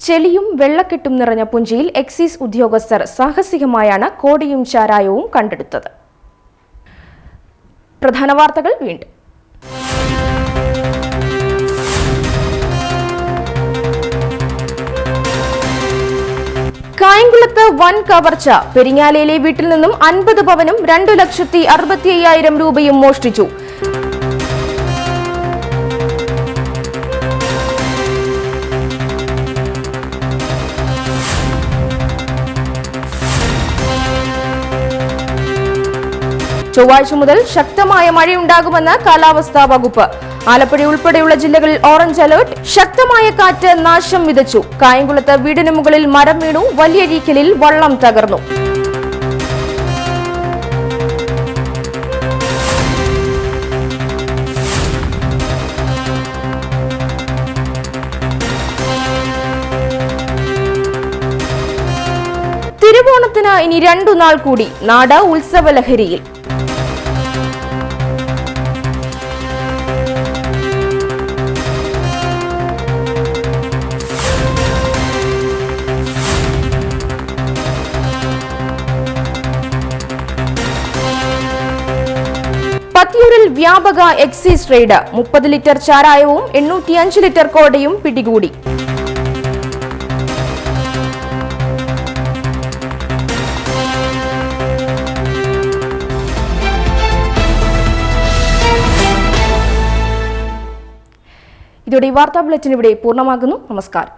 ചെളിയും വെള്ളക്കെട്ടും നിറഞ്ഞ പുഞ്ചയിൽ എക്സൈസ് ഉദ്യോഗസ്ഥർ സാഹസികമായാണ് കോടയും ചാരായവും കണ്ടെടുത്തത്. പ്രധാന വാർത്തകൾ വീണ്ടും. കായംകുളത്ത് വൻ കവർച്ച. പെരിങ്ങാലയിലെ വീട്ടിൽ നിന്നും 50 പവനും 2,65,000 രൂപയും മോഷ്ടിച്ചു. ചൊവ്വാഴ്ച മുതൽ ശക്തമായ മഴയുണ്ടാകുമെന്ന് കാലാവസ്ഥാ വകുപ്പ്. ആലപ്പുഴ ഉൾപ്പെടെയുള്ള ജില്ലകളിൽ ഓറഞ്ച് അലർട്ട്. ശക്തമായ കാറ്റ് നാശം വിതച്ചു. കായംകുളത്ത് വീടിന് മുകളിൽ മരം വീണു. വലിയരീക്കലിൽ വള്ളം തകർന്നു. തിരുവോണത്തിന് ഇനി 2 നാൾ കൂടി. നാട് ഉത്സവലഹരിയിൽ. പത്തിയൂരിൽ വ്യാപക എക്സൈസ് റെയ്ഡ്. 30 ലിറ്റർ ചാരായവും 805 ലിറ്റർ കോടയും പിടികൂടി. ഇതോടെ ഈ വാർത്താ ബുള്ളറ്റിൻ ഇവിടെ പൂർണ്ണമാകുന്നു. നമസ്കാരം.